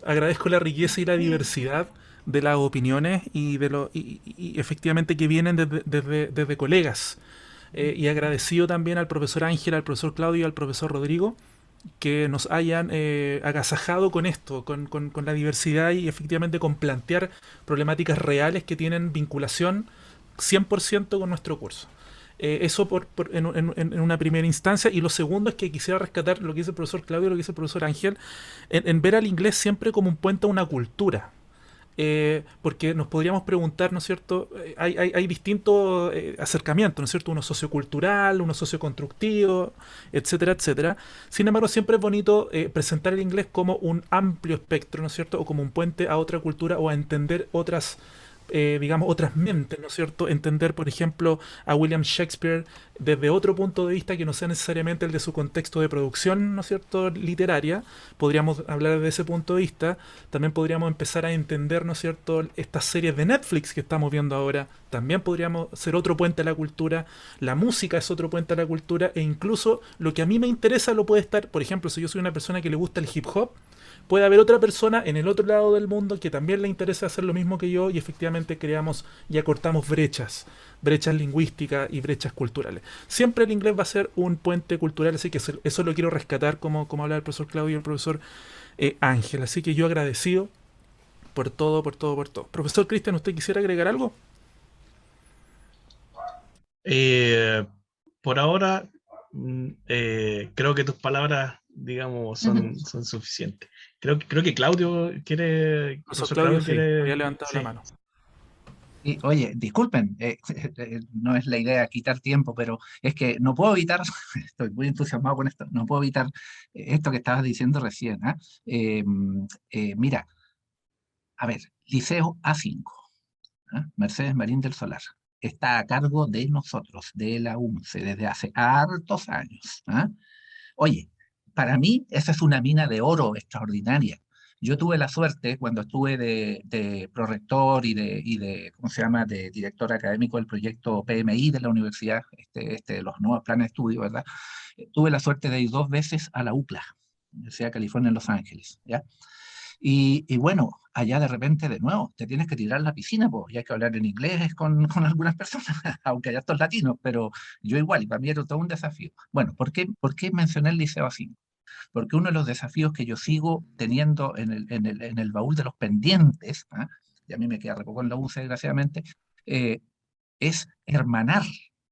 Agradezco la riqueza y la diversidad de las opiniones y y efectivamente que vienen desde colegas. Y agradecido también al profesor Ángel, al profesor Claudio y al profesor Rodrigo que nos hayan agasajado con esto, con la diversidad y efectivamente con plantear problemáticas reales que tienen vinculación 100% con nuestro curso. Eso en una primera instancia. Y lo segundo es que quisiera rescatar lo que dice el profesor Claudio y lo que dice el profesor Ángel, en ver al inglés siempre como un puente a una cultura. Porque nos podríamos preguntar, ¿no es cierto? Hay distintos acercamientos, ¿no es cierto? Uno sociocultural, uno socioconstructivo, etcétera, etcétera. Sin embargo, siempre es bonito presentar el inglés como un amplio espectro, ¿no es cierto? O como un puente a otra cultura o a entender otras digamos, otras mentes, ¿no es cierto? Entender, por ejemplo, a William Shakespeare desde otro punto de vista que no sea necesariamente el de su contexto de producción, ¿no es cierto?, literaria. Podríamos hablar desde ese punto de vista. También podríamos empezar a entender, ¿no es cierto?, estas series de Netflix que estamos viendo ahora. También podríamos ser otro puente a la cultura. La música es otro puente a la cultura. E incluso lo que a mí me interesa lo puede estar, por ejemplo, si yo soy una persona que le gusta el hip hop, puede haber otra persona en el otro lado del mundo que también le interesa hacer lo mismo que yo y efectivamente creamos y acortamos brechas lingüísticas y brechas culturales. Siempre el inglés va a ser un puente cultural, así que eso lo quiero rescatar como habla el profesor Claudio y el profesor Ángel. Así que yo agradecido por todo, por todo, por todo. Profesor Cristian, ¿usted quisiera agregar algo? Por ahora, creo que tus palabras, digamos, son suficientes. Creo que Claudio quiere, Profesor Claudio, sí, había levantado sí. la mano. Y, oye, disculpen, no es la idea quitar tiempo, pero es que no puedo evitar, estoy muy entusiasmado con esto, no puedo evitar esto que estabas diciendo recién. ¿Ah? Mira, a ver, Liceo A5, ¿ah? Mercedes Marín del Solar, está a cargo de nosotros, de la UNCE, desde hace hartos años. ¿Ah? Oye, para mí esa es una mina de oro extraordinaria. Yo tuve la suerte cuando estuve de prorector ¿cómo se llama?, de director académico del proyecto PMI de la universidad, de los nuevos planes de estudio, ¿verdad? Tuve la suerte de ir 2 veces a la UCLA, Universidad de California en Los Ángeles, ¿ya? Y bueno, allá de repente de nuevo te tienes que tirar a la piscina, pues, y hay que hablar en inglés con algunas personas, aunque haya estos latinos, pero yo igual, y para mí era todo un desafío. Bueno, ¿por qué mencioné el Liceo así? Porque uno de los desafíos que yo sigo teniendo en el baúl de los pendientes, ¿ah? Y a mí me queda re poco en la UCE, desgraciadamente, eh, es hermanar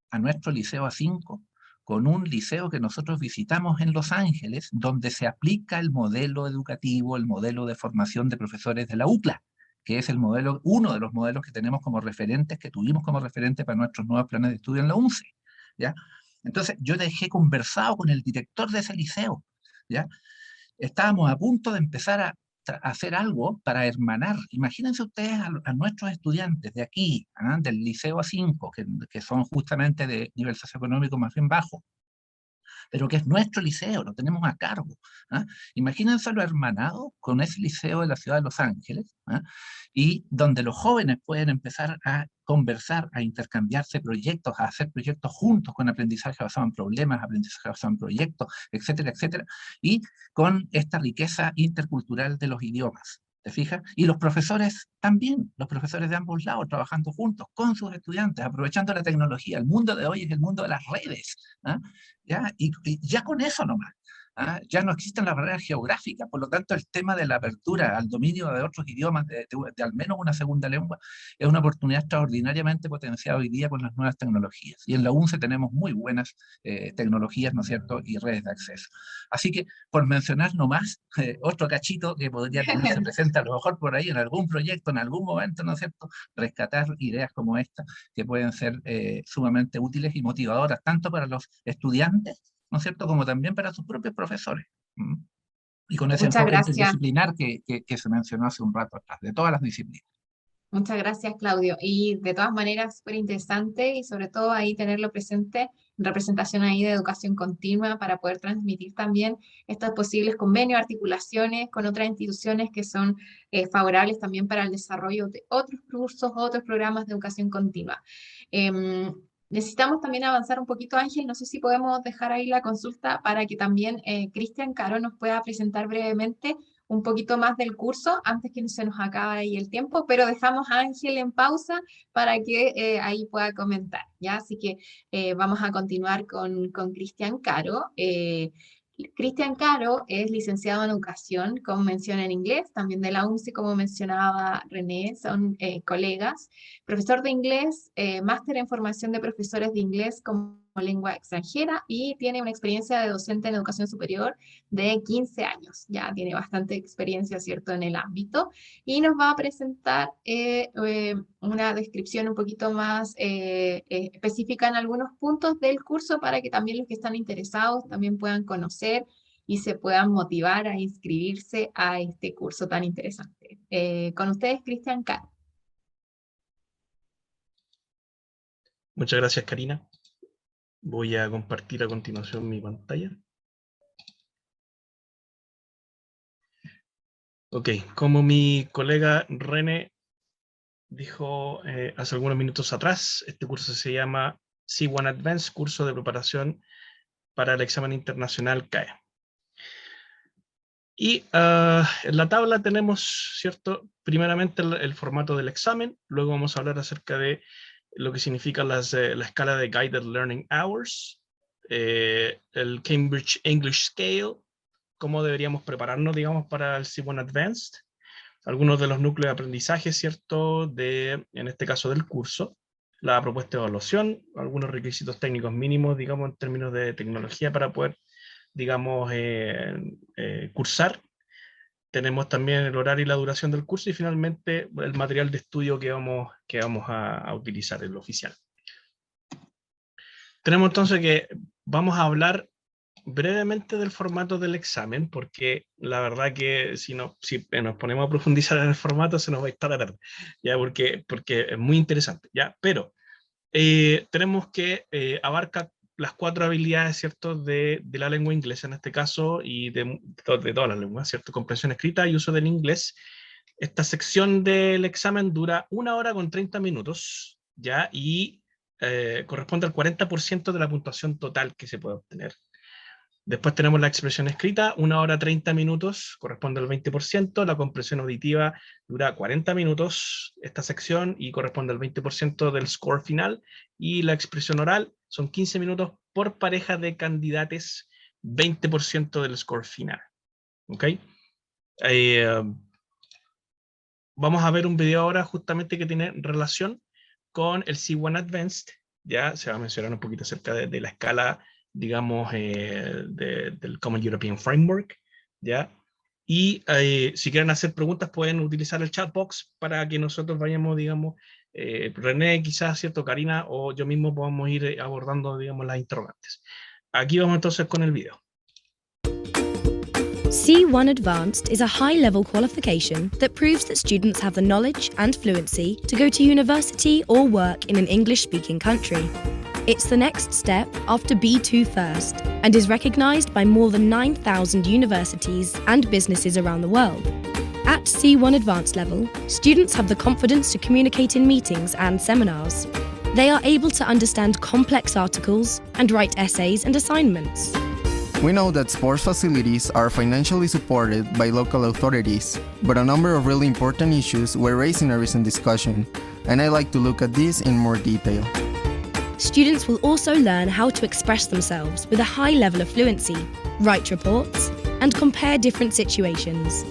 a nuestro Liceo A5 con un liceo que nosotros visitamos en Los Ángeles, donde se aplica el modelo educativo, el modelo de formación de profesores de la UCLA, que es uno de los modelos que tenemos como referentes, que tuvimos como referente para nuestros nuevos planes de estudio en la UNCE, ¿ya? Entonces, yo dejé conversado con el director de ese liceo, ¿ya? Estábamos a punto de empezar a hacer algo para hermanar. Imagínense ustedes a nuestros estudiantes de aquí, del Liceo A5, que son justamente de nivel socioeconómico más bien bajo, pero que es nuestro liceo, lo tenemos a cargo. ¿Ah? Imagínense lo hermanado con ese liceo de la ciudad de Los Ángeles, ¿ah? Y donde los jóvenes pueden empezar a conversar, a intercambiarse proyectos, a hacer proyectos juntos con aprendizaje basado en problemas, aprendizaje basado en proyectos, etcétera, etcétera, y con esta riqueza intercultural de los idiomas. ¿Te fijas? Y los profesores también, los profesores de ambos lados, trabajando juntos con sus estudiantes, aprovechando la tecnología. El mundo de hoy es el mundo de las redes. ¿Ah? ¿Ya? Y ya con eso nomás. ¿Ah? Ya no existen las barreras geográficas, por lo tanto el tema de la apertura al dominio de otros idiomas, de al menos una segunda lengua, es una oportunidad extraordinariamente potenciada hoy día con las nuevas tecnologías. Y en la UNCE tenemos muy buenas tecnologías, ¿no es cierto?, y redes de acceso. Así que, por mencionar nomás, otro cachito que podría tenerse presente a lo mejor por ahí en algún proyecto, en algún momento, ¿no es cierto?, rescatar ideas como esta, que pueden ser sumamente útiles y motivadoras, tanto para los estudiantes, ¿no es cierto?, como también para sus propios profesores. Y con ese Muchas enfoque gracias. interdisciplinar que se mencionó hace un rato atrás, de todas las disciplinas. Muchas gracias, Claudio. Y de todas maneras, súper interesante y sobre todo ahí tenerlo presente en representación ahí de educación continua para poder transmitir también estos posibles convenios, articulaciones con otras instituciones que son favorables también para el desarrollo de otros cursos, otros programas de educación continua. Necesitamos también avanzar un poquito, Ángel. No sé si podemos dejar ahí la consulta para que también Cristian Caro nos pueda presentar brevemente un poquito más del curso antes que se nos acabe ahí el tiempo, pero dejamos a Ángel en pausa para que ahí pueda comentar, ¿ya? Así que vamos a continuar con Cristian Caro. Cristian Caro es licenciado en educación con mención en inglés, también de la UNCE, como mencionaba René, son colegas. Profesor de inglés, máster en formación de profesores de inglés como lengua extranjera y tiene una experiencia de docente en educación superior de 15 años. Ya tiene bastante experiencia, ¿cierto?, en el ámbito y nos va a presentar una descripción un poquito más específica en algunos puntos del curso para que también los que están interesados también puedan conocer y se puedan motivar a inscribirse a este curso tan interesante. Con ustedes, Cristian Caro. Muchas gracias, Karina. Voy a compartir a continuación mi pantalla. Ok, como mi colega René dijo hace algunos minutos atrás, este curso se llama C1 Advanced, curso de preparación para el examen internacional CAE. Y en la tabla tenemos, ¿cierto? Primeramente el formato del examen, luego vamos a hablar acerca de lo que significa la escala de Guided Learning Hours, el Cambridge English Scale, cómo deberíamos prepararnos, digamos, para el C1 Advanced, algunos de los núcleos de aprendizaje, ¿cierto?, en este caso del curso, la propuesta de evaluación, algunos requisitos técnicos mínimos, digamos, en términos de tecnología para poder, digamos, cursar. Tenemos también el horario y la duración del curso y finalmente el material de estudio que vamos a utilizar, el oficial. Tenemos entonces que vamos a hablar brevemente del formato del examen, porque la verdad que si nos ponemos a profundizar en el formato se nos va a estar a tarde, ¿ya? Porque es muy interesante, ¿ya? Pero tenemos que abarca las 4 habilidades, ¿cierto?, de la lengua inglesa en este caso, y de todas las lenguas, ¿cierto?, comprensión escrita y uso del inglés. Esta sección del examen dura 1 hora con 30 minutos, ¿ya? Y corresponde al 40% de la puntuación total que se puede obtener. Después tenemos la expresión escrita, 1 hora 30 minutos, corresponde al 20%, la comprensión auditiva dura 40 minutos, esta sección, y corresponde al 20% del score final, y la expresión oral son 15 minutos por pareja de candidatos, 20% del score final. ¿Ok? Vamos a ver un video ahora justamente que tiene relación con el C1 Advanced, ya se va a mencionar un poquito acerca de la escala, digamos, del Common European Framework, ¿ya? Y si quieren hacer preguntas pueden utilizar el chat box para que nosotros vayamos, digamos, René, quizás, ¿cierto?, Karina, o yo mismo podamos ir abordando, digamos, las interrogantes. Aquí vamos entonces con el video. C1 Advanced is a high-level qualification that proves that students have the knowledge and fluency to go to university or work in an English-speaking country. It's the next step after B2 First and is recognized by more than 9,000 universities and businesses around the world. At C1 Advanced level, students have the confidence to communicate in meetings and seminars. They are able to understand complex articles and write essays and assignments. We know that sports facilities are financially supported by local authorities, but a number of really important issues were raised in a recent discussion, and I'd like to look at this in more detail. Students will also learn how to express themselves with a high level of fluency, write reports, and compare different situations.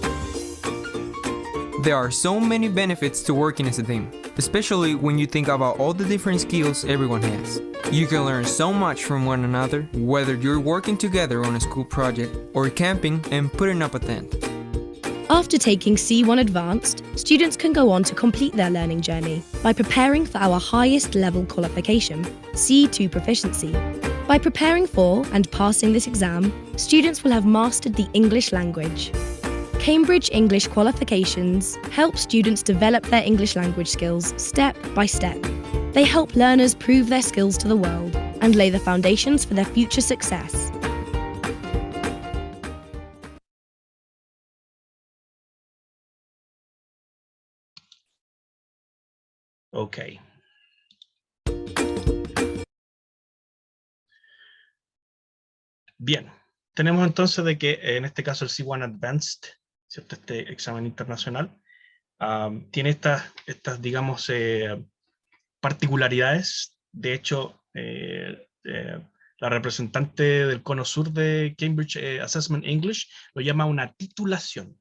There are so many benefits to working as a team, especially when you think about all the different skills everyone has. You can learn so much from one another, whether you're working together on a school project or camping and putting up a tent. After taking C1 Advanced, students can go on to complete their learning journey by preparing for our highest level qualification, C2 Proficiency. By preparing for and passing this exam, students will have mastered the English language. Cambridge English Qualifications help students develop their English language skills step by step. They help learners prove their skills to the world and lay the foundations for their future success. Ok. Bien, tenemos entonces de que en este caso el C1 Advanced ¿cierto? Este examen internacional. Tiene estas digamos, particularidades. De hecho, la representante del cono sur de Cambridge Assessment English lo llama una titulación.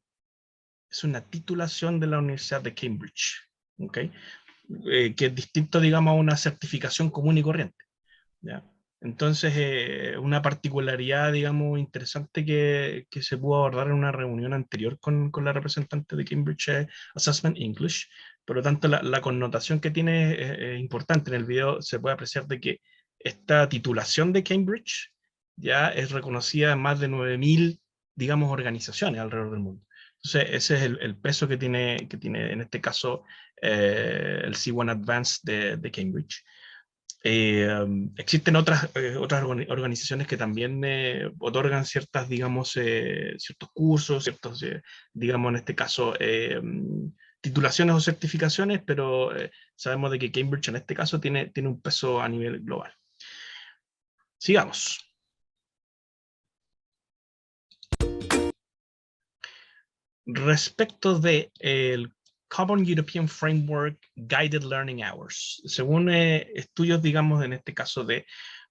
Es una titulación de la Universidad de Cambridge, ¿okay? Que es distinto, digamos, a una certificación común y corriente, ¿ya? Entonces, una particularidad, digamos, interesante que se pudo abordar en una reunión anterior con la representante de Cambridge Assessment English. Por lo tanto, la connotación que tiene es importante. En el video se puede apreciar de que esta titulación de Cambridge ya es reconocida en más de 9.000, digamos, organizaciones alrededor del mundo. Entonces, ese es el peso que tiene en este caso el C1 Advanced de Cambridge. Existen otras organizaciones que también otorgan ciertas, digamos, ciertos cursos, ciertos, digamos, en este caso, titulaciones o certificaciones, pero sabemos de que Cambridge en este caso tiene un peso a nivel global. Sigamos. Respecto de el Common European Framework Guided Learning Hours, según estudios, digamos, en este caso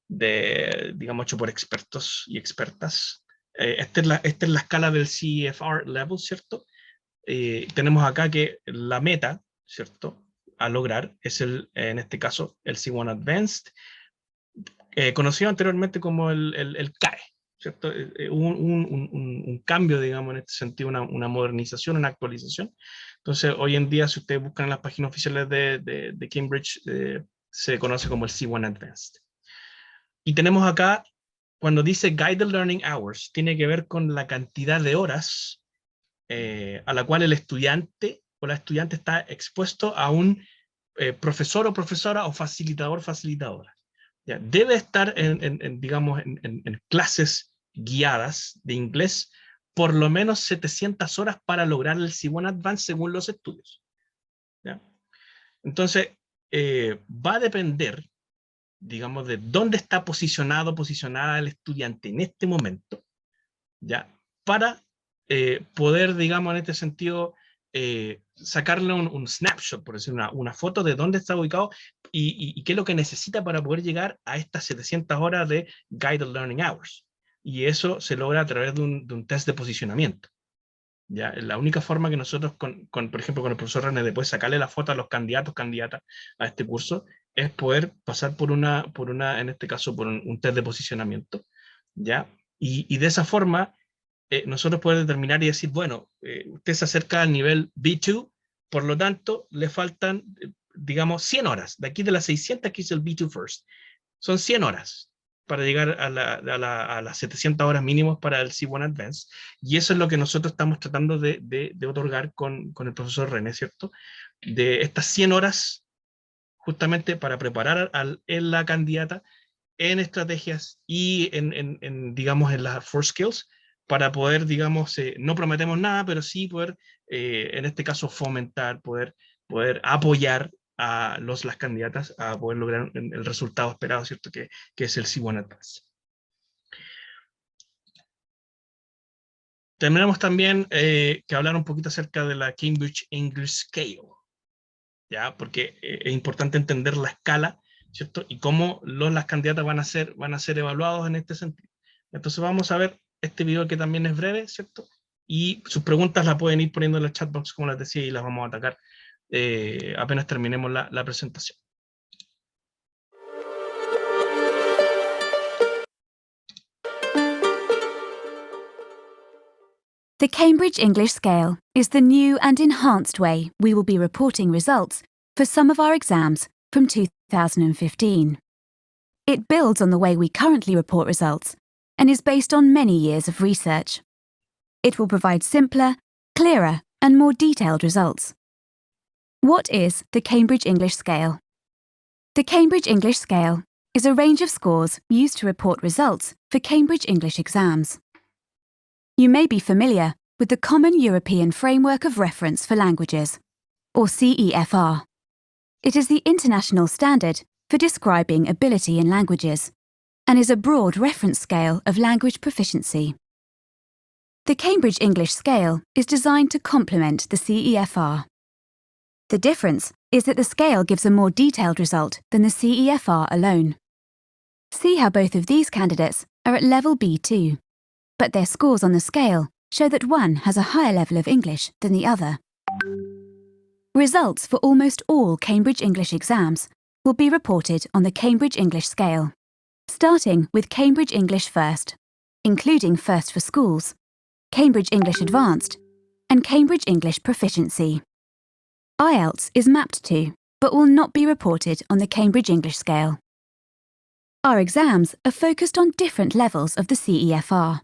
digamos, hecho por expertos y expertas, esta es la escala del CEFR level, ¿cierto? Tenemos acá que la meta, ¿cierto?, a lograr es en este caso, el C1 Advanced, conocido anteriormente como el CAE, ¿cierto? Un cambio, digamos, en este sentido, una modernización, una actualización. Entonces, hoy en día, si ustedes buscan en las páginas oficiales de Cambridge, se conoce como el C1 Advanced. Y tenemos acá, cuando dice Guided Learning Hours, tiene que ver con la cantidad de horas a la cual el estudiante o la estudiante está expuesto a un profesor o profesora o facilitador, facilitadora. ¿Ya? Debe estar digamos, en clases guiadas de inglés por lo menos 700 horas para lograr el C1 Advanced según los estudios. ¿Ya? Entonces, va a depender, digamos, de dónde está posicionada el estudiante en este momento, ¿ya? Para poder, digamos, en este sentido, sacarle un snapshot, por decir una foto de dónde está ubicado y qué es lo que necesita para poder llegar a estas 700 horas de Guided Learning Hours. Y eso se logra a través de un test de posicionamiento. ¿Ya? La única forma que nosotros, por ejemplo, con el profesor René, después sacarle la foto a los candidatos, candidatas a este curso, es poder pasar por en este caso, por un test de posicionamiento, ¿ya? Y de esa forma, nosotros podemos determinar y decir, bueno, usted se acerca al nivel B2, por lo tanto, le faltan, digamos, 100 horas. De aquí de las 600, que es el B2 First. Son 100 horas para llegar a las 700 horas mínimos para el C1 Advanced, y eso es lo que nosotros estamos tratando de otorgar con el profesor René, ¿cierto? De estas 100 horas, justamente para preparar en la candidata en estrategias y digamos, en las 4 skills, para poder, digamos, no prometemos nada, pero sí poder, en este caso, fomentar, poder apoyar a las candidatas a poder lograr el resultado esperado, ¿cierto? Que es el C1 Advanced. Tenemos también que hablar un poquito acerca de la Cambridge English Scale, ¿ya? Porque es importante entender la escala, ¿cierto? Y cómo las candidatas van a ser evaluados en este sentido. Entonces vamos a ver este video que también es breve, ¿cierto? Y sus preguntas las pueden ir poniendo en el chat box, como les decía, y las vamos a atacar apenas terminemos la presentación. The Cambridge English Scale is the new and enhanced way we will be reporting results for some of our exams from 2015. It builds on the way we currently report results and is based on many years of research. It will provide simpler, clearer, and more detailed results. What is the Cambridge English Scale? The Cambridge English Scale is a range of scores used to report results for Cambridge English exams. You may be familiar with the Common European Framework of Reference for Languages, or CEFR. It is the international standard for describing ability in languages, and is a broad reference scale of language proficiency. The Cambridge English Scale is designed to complement the CEFR. The difference is that the scale gives a more detailed result than the CEFR alone. See how both of these candidates are at level B2, but their scores on the scale show that one has a higher level of English than the other. Results for almost all Cambridge English exams will be reported on the Cambridge English Scale, starting with Cambridge English First, including First for Schools, Cambridge English Advanced, and Cambridge English Proficiency. IELTS is mapped to, but will not be reported on the Cambridge English Scale. Our exams are focused on different levels of the CEFR,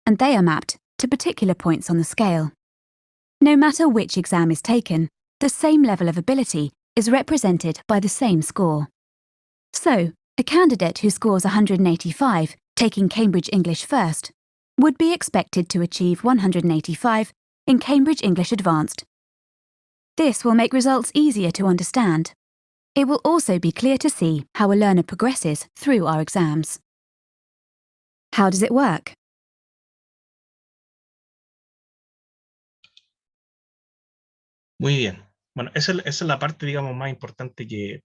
and they are mapped to particular points on the scale. No matter which exam is taken, the same level of ability is represented by the same score. So, a candidate who scores 185, taking Cambridge English First, would be expected to achieve 185 in Cambridge English Advanced. This will make results easier to understand. It will also be clear to see how a learner progresses through our exams. How does it work? Muy bien. Bueno, esa es la parte, digamos, más importante que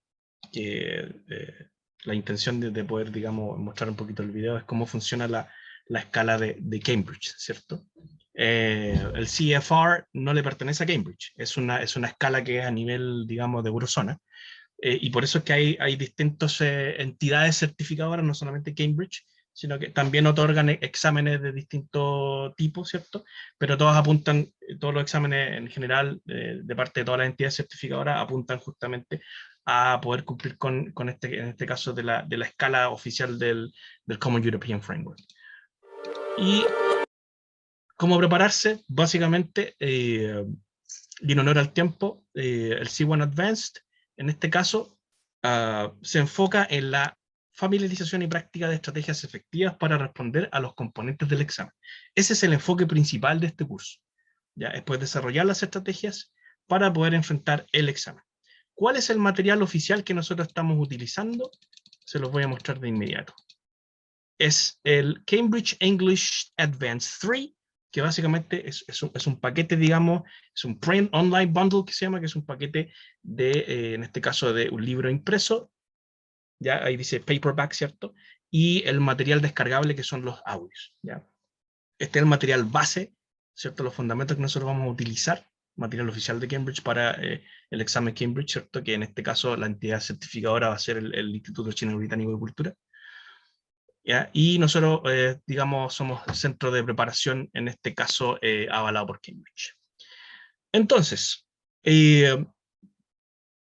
la intención de poder, digamos, mostrar un poquito el video es cómo funciona la escala de Cambridge, ¿cierto? El CEFR no le pertenece a Cambridge, es una escala que es a nivel, digamos, de eurozona, y por eso es que hay distintas entidades certificadoras, no solamente Cambridge, sino que también otorgan exámenes de distintos tipos, ¿cierto? Pero todos los exámenes en general, de parte de todas las entidades certificadoras, apuntan justamente a poder cumplir con en este caso, de la escala oficial del Common European Framework. Y cómo prepararse, básicamente, y en honor al tiempo, el C1 Advanced, en este caso, se enfoca en la familiarización y práctica de estrategias efectivas para responder a los componentes del examen. Ese es el enfoque principal de este curso. ¿Ya? Es poder desarrollar las estrategias para poder enfrentar el examen. ¿Cuál es el material oficial que nosotros estamos utilizando? Se los voy a mostrar de inmediato. Es el Cambridge English Advanced 3, que básicamente es un paquete, digamos, es un Print Online Bundle que se llama, que es un paquete de, en este caso, de un libro impreso, ya ahí dice paperback, ¿cierto? Y el material descargable, que son los audios, ¿ya? Este es el material base, ¿cierto? Los fundamentos que nosotros vamos a utilizar, material oficial de Cambridge para el examen Cambridge, ¿cierto? Que en este caso la entidad certificadora va a ser el Instituto Chino Británico de Cultura. ¿Ya? Y nosotros, digamos, somos el centro de preparación, en este caso, avalado por Cambridge. Entonces,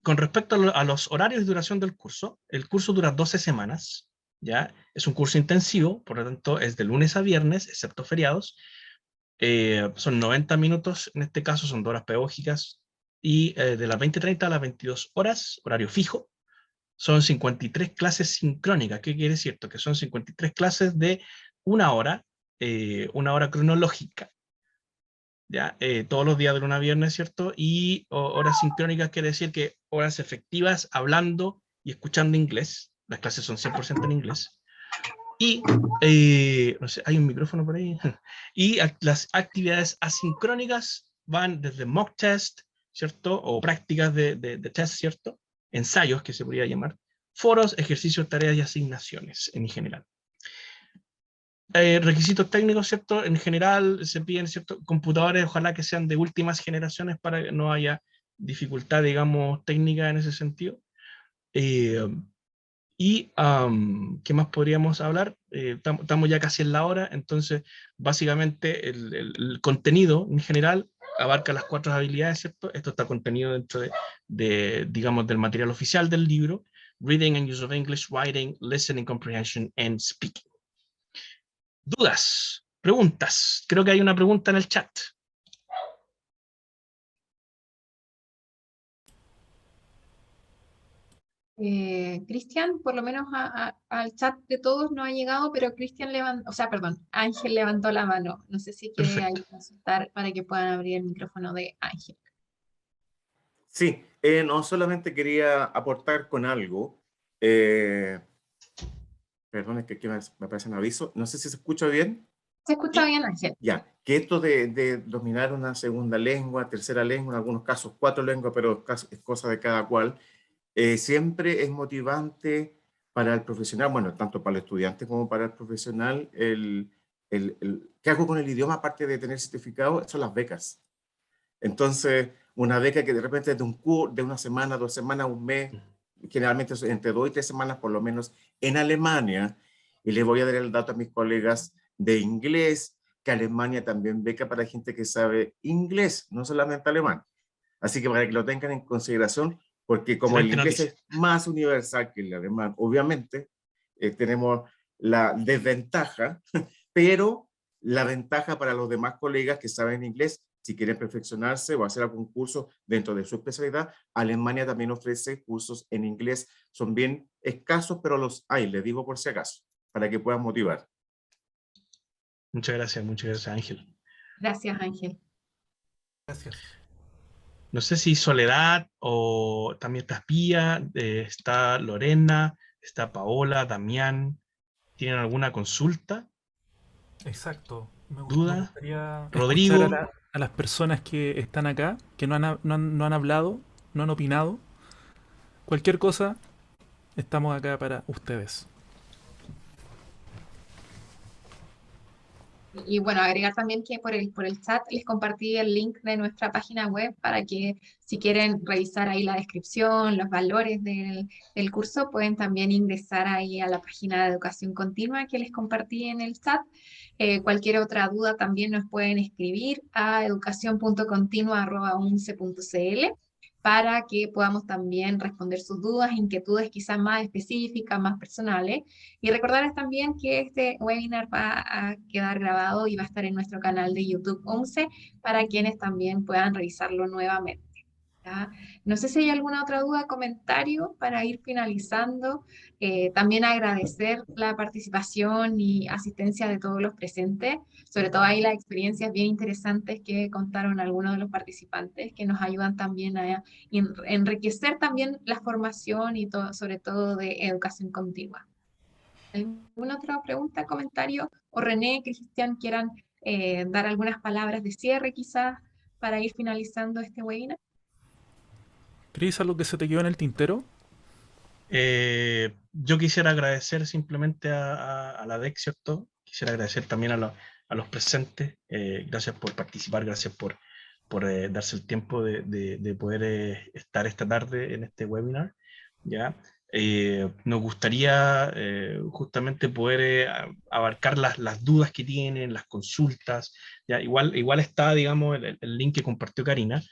con respecto a los horarios de duración del curso, el curso dura 12 semanas, ¿ya? Es un curso intensivo, por lo tanto es de lunes a viernes, excepto feriados. Son 90 minutos, en este caso son 2 horas pedagógicas, y de las 20:30 a las 22 horas, horario fijo. Son 53 clases sincrónicas. ¿Qué quiere decir esto? Que son 53 clases de una hora cronológica, ¿ya? Todos los días de lunes a viernes, ¿cierto? Y horas sincrónicas quiere decir que horas efectivas hablando y escuchando inglés. Las clases son 100% en inglés. Y, no sé, hay un micrófono por ahí. Y las actividades asincrónicas van desde mock test, ¿cierto? O prácticas de test, ¿cierto? Ensayos, que se podría llamar, foros, ejercicios, tareas y asignaciones en general. Requisitos técnicos, ¿cierto? En general se piden, ¿cierto? Computadores, ojalá que sean de últimas generaciones para que no haya dificultad, digamos, técnica en ese sentido. ¿Qué más podríamos hablar? Estamos ya casi en la hora, entonces básicamente el contenido en general abarca las 4 habilidades, ¿cierto? Esto está contenido dentro digamos, del material oficial del libro: Reading and Use of English, Writing, Listening Comprehension, and Speaking. ¿Dudas? ¿Preguntas? Creo que hay una pregunta en el chat. Cristian, por lo menos al chat de todos no ha llegado, pero Cristian levantó, Ángel levantó la mano. No sé si quiere ahí consultar para que puedan abrir el micrófono de Ángel. Sí, no solamente quería aportar con algo. Perdón, es que aquí me aparece un aviso. No sé si se escucha bien. Se escucha bien, Ángel. Ya, que esto de dominar una segunda lengua, tercera lengua, en algunos casos 4 lenguas, pero es cosa de cada cual, siempre es motivante para el profesional, bueno, tanto para el estudiante como para el profesional. ¿Qué hago con el idioma aparte de tener certificado? Son las becas. Entonces, una beca que de repente es de una semana, 2 semanas, un mes, generalmente es entre 2 y 3 semanas por lo menos en Alemania, y les voy a dar el dato a mis colegas de inglés, que Alemania también beca para gente que sabe inglés, no solamente alemán. Así que para que lo tengan en consideración, porque como el inglés es más universal que el alemán, obviamente, tenemos la desventaja, pero la ventaja para los demás colegas que saben inglés, si quieren perfeccionarse o hacer algún curso dentro de su especialidad, Alemania también ofrece cursos en inglés. Son bien escasos, pero los hay, les digo por si acaso, para que puedan motivar. Muchas gracias, Ángel. Gracias, Ángel. Gracias. No sé si Soledad o también está Pía, está Lorena, está Paola, Damián. ¿Tienen alguna consulta? Exacto. Me ¿Duda? gustaría Rodrigo. escuchar a las personas que están acá, que no han hablado, no han opinado. Cualquier cosa, estamos acá para ustedes. Y bueno, agregar también que por el chat les compartí el link de nuestra página web para que si quieren revisar ahí la descripción, los valores del curso, pueden también ingresar ahí a la página de educación continua que les compartí en el chat. Cualquier otra duda también nos pueden escribir a educacion.continua@unce.cl para que podamos también responder sus dudas, inquietudes quizás más específicas, más personales. Y recordarles también que este webinar va a quedar grabado y va a estar en nuestro canal de YouTube 11 para quienes también puedan revisarlo nuevamente. ¿Ya? No sé si hay alguna otra duda, comentario para ir finalizando. También agradecer la participación y asistencia de todos los presentes, sobre todo ahí las experiencias bien interesantes que contaron algunos de los participantes, que nos ayudan también a enriquecer también la formación y todo, sobre todo de educación continua. ¿Alguna otra pregunta, comentario? O René, Cristian, quieran dar algunas palabras de cierre quizás para ir finalizando este webinar. ¿Cris, algo que se te quedó en el tintero? Yo quisiera agradecer simplemente a la DEC, ¿cierto? Quisiera agradecer también a los presentes. Gracias por participar, gracias por darse el tiempo de poder estar esta tarde en este webinar, ¿ya? Nos gustaría justamente poder abarcar las dudas que tienen, las consultas, ¿ya? Igual está, digamos, el link que compartió Karina,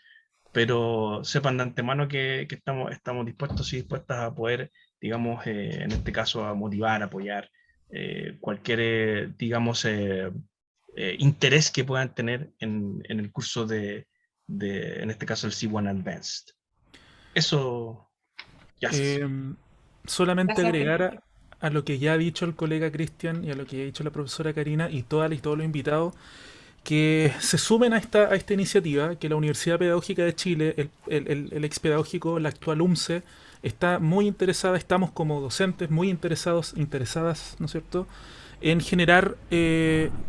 pero sepan de antemano que estamos dispuestos y dispuestas a poder, digamos, en este caso, a motivar, apoyar cualquier, digamos, interés que puedan tener en el curso en este caso, el C1 Advanced. Eso, ya. Solamente Gracias, agregar a lo que ya ha dicho el colega Cristian y a lo que ha dicho la profesora Karina y todos los invitados, que se sumen a esta iniciativa, que la Universidad Pedagógica de Chile, el expedagógico, la actual UMCE, está muy interesada, estamos como docentes muy interesadas, ¿no es cierto?, en generar,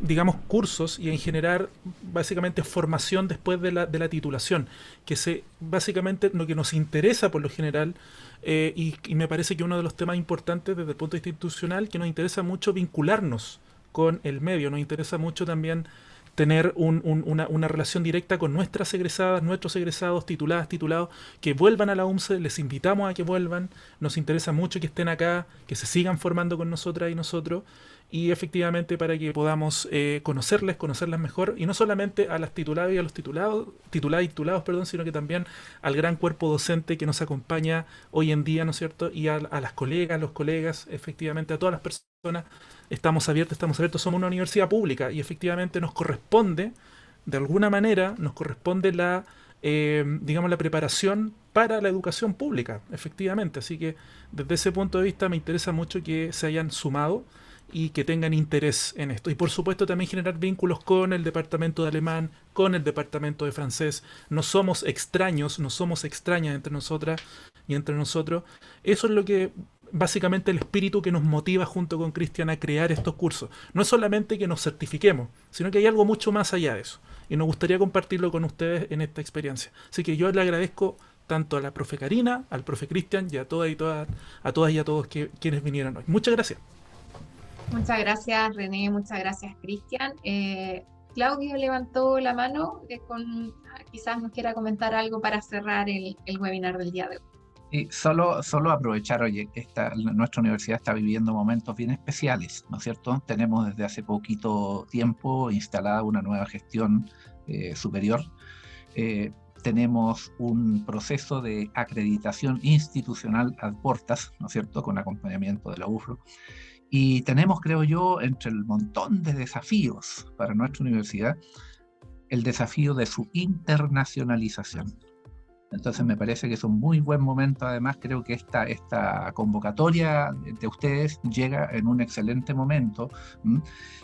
digamos, cursos y en generar básicamente formación después de la titulación, básicamente lo que nos interesa por lo general, y me parece que uno de los temas importantes desde el punto de vista institucional, que nos interesa mucho vincularnos con el medio, nos interesa mucho también tener una relación directa con nuestras egresadas, nuestros egresados, tituladas, titulados, que vuelvan a la UMCE, les invitamos a que vuelvan, nos interesa mucho que estén acá, que se sigan formando con nosotras y nosotros, y efectivamente para que podamos conocerlas mejor, y no solamente a las tituladas y a los titulados, sino que también al gran cuerpo docente que nos acompaña hoy en día, ¿no es cierto?, y a las colegas, los colegas, efectivamente a todas las personas. Estamos abiertos, somos una universidad pública y efectivamente nos corresponde, de alguna manera, digamos, la preparación para la educación pública, efectivamente. Así que desde ese punto de vista me interesa mucho que se hayan sumado y que tengan interés en esto. Y por supuesto también generar vínculos con el departamento de alemán, con el departamento de francés. No somos extraños, no somos extrañas entre nosotras y entre nosotros. Eso es lo que básicamente el espíritu que nos motiva junto con Cristian a crear estos cursos. No es solamente que nos certifiquemos, sino que hay algo mucho más allá de eso. Y nos gustaría compartirlo con ustedes en esta experiencia. Así que yo le agradezco tanto a la profe Karina, al profe Cristian y a todas y a todos quienes vinieron hoy. Muchas gracias. Muchas gracias, René, muchas gracias, Cristian. Claudio levantó la mano, quizás nos quiera comentar algo para cerrar el webinar del día de hoy. Y solo aprovechar, oye, nuestra universidad está viviendo momentos bien especiales, ¿no es cierto? Tenemos desde hace poquito tiempo instalada una nueva gestión superior. Tenemos un proceso de acreditación institucional ad portas, ¿no es cierto?, con acompañamiento de la UFRO. Y tenemos, creo yo, entre el montón de desafíos para nuestra universidad, el desafío de su internacionalización. Entonces me parece que es un muy buen momento. Además, creo que esta convocatoria de ustedes llega en un excelente momento.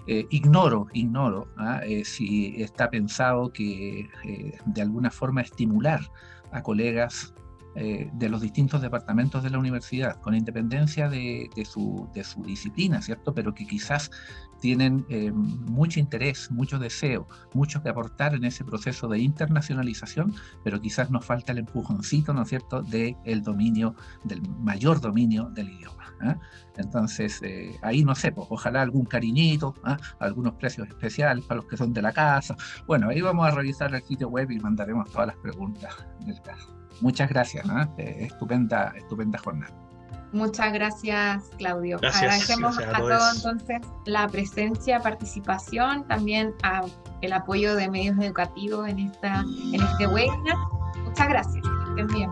Ignoro si está pensado que de alguna forma estimular a colegas de los distintos departamentos de la universidad, con independencia de su disciplina, ¿cierto? Pero que quizás tienen mucho interés, mucho deseo, mucho que aportar en ese proceso de internacionalización, pero quizás nos falta el empujoncito, ¿no es cierto?, del mayor dominio del idioma. Entonces, ahí no sé, pues, ojalá algún cariñito, algunos precios especiales para los que son de la casa. Bueno, ahí vamos a revisar el sitio web y mandaremos todas las preguntas del caso. Muchas gracias, estupenda jornada. Muchas gracias, Claudio. Gracias, agradecemos gracias a a todos todos. entonces la presencia, participación, también el apoyo de medios educativos en este webinar. Muchas gracias, que estén bien.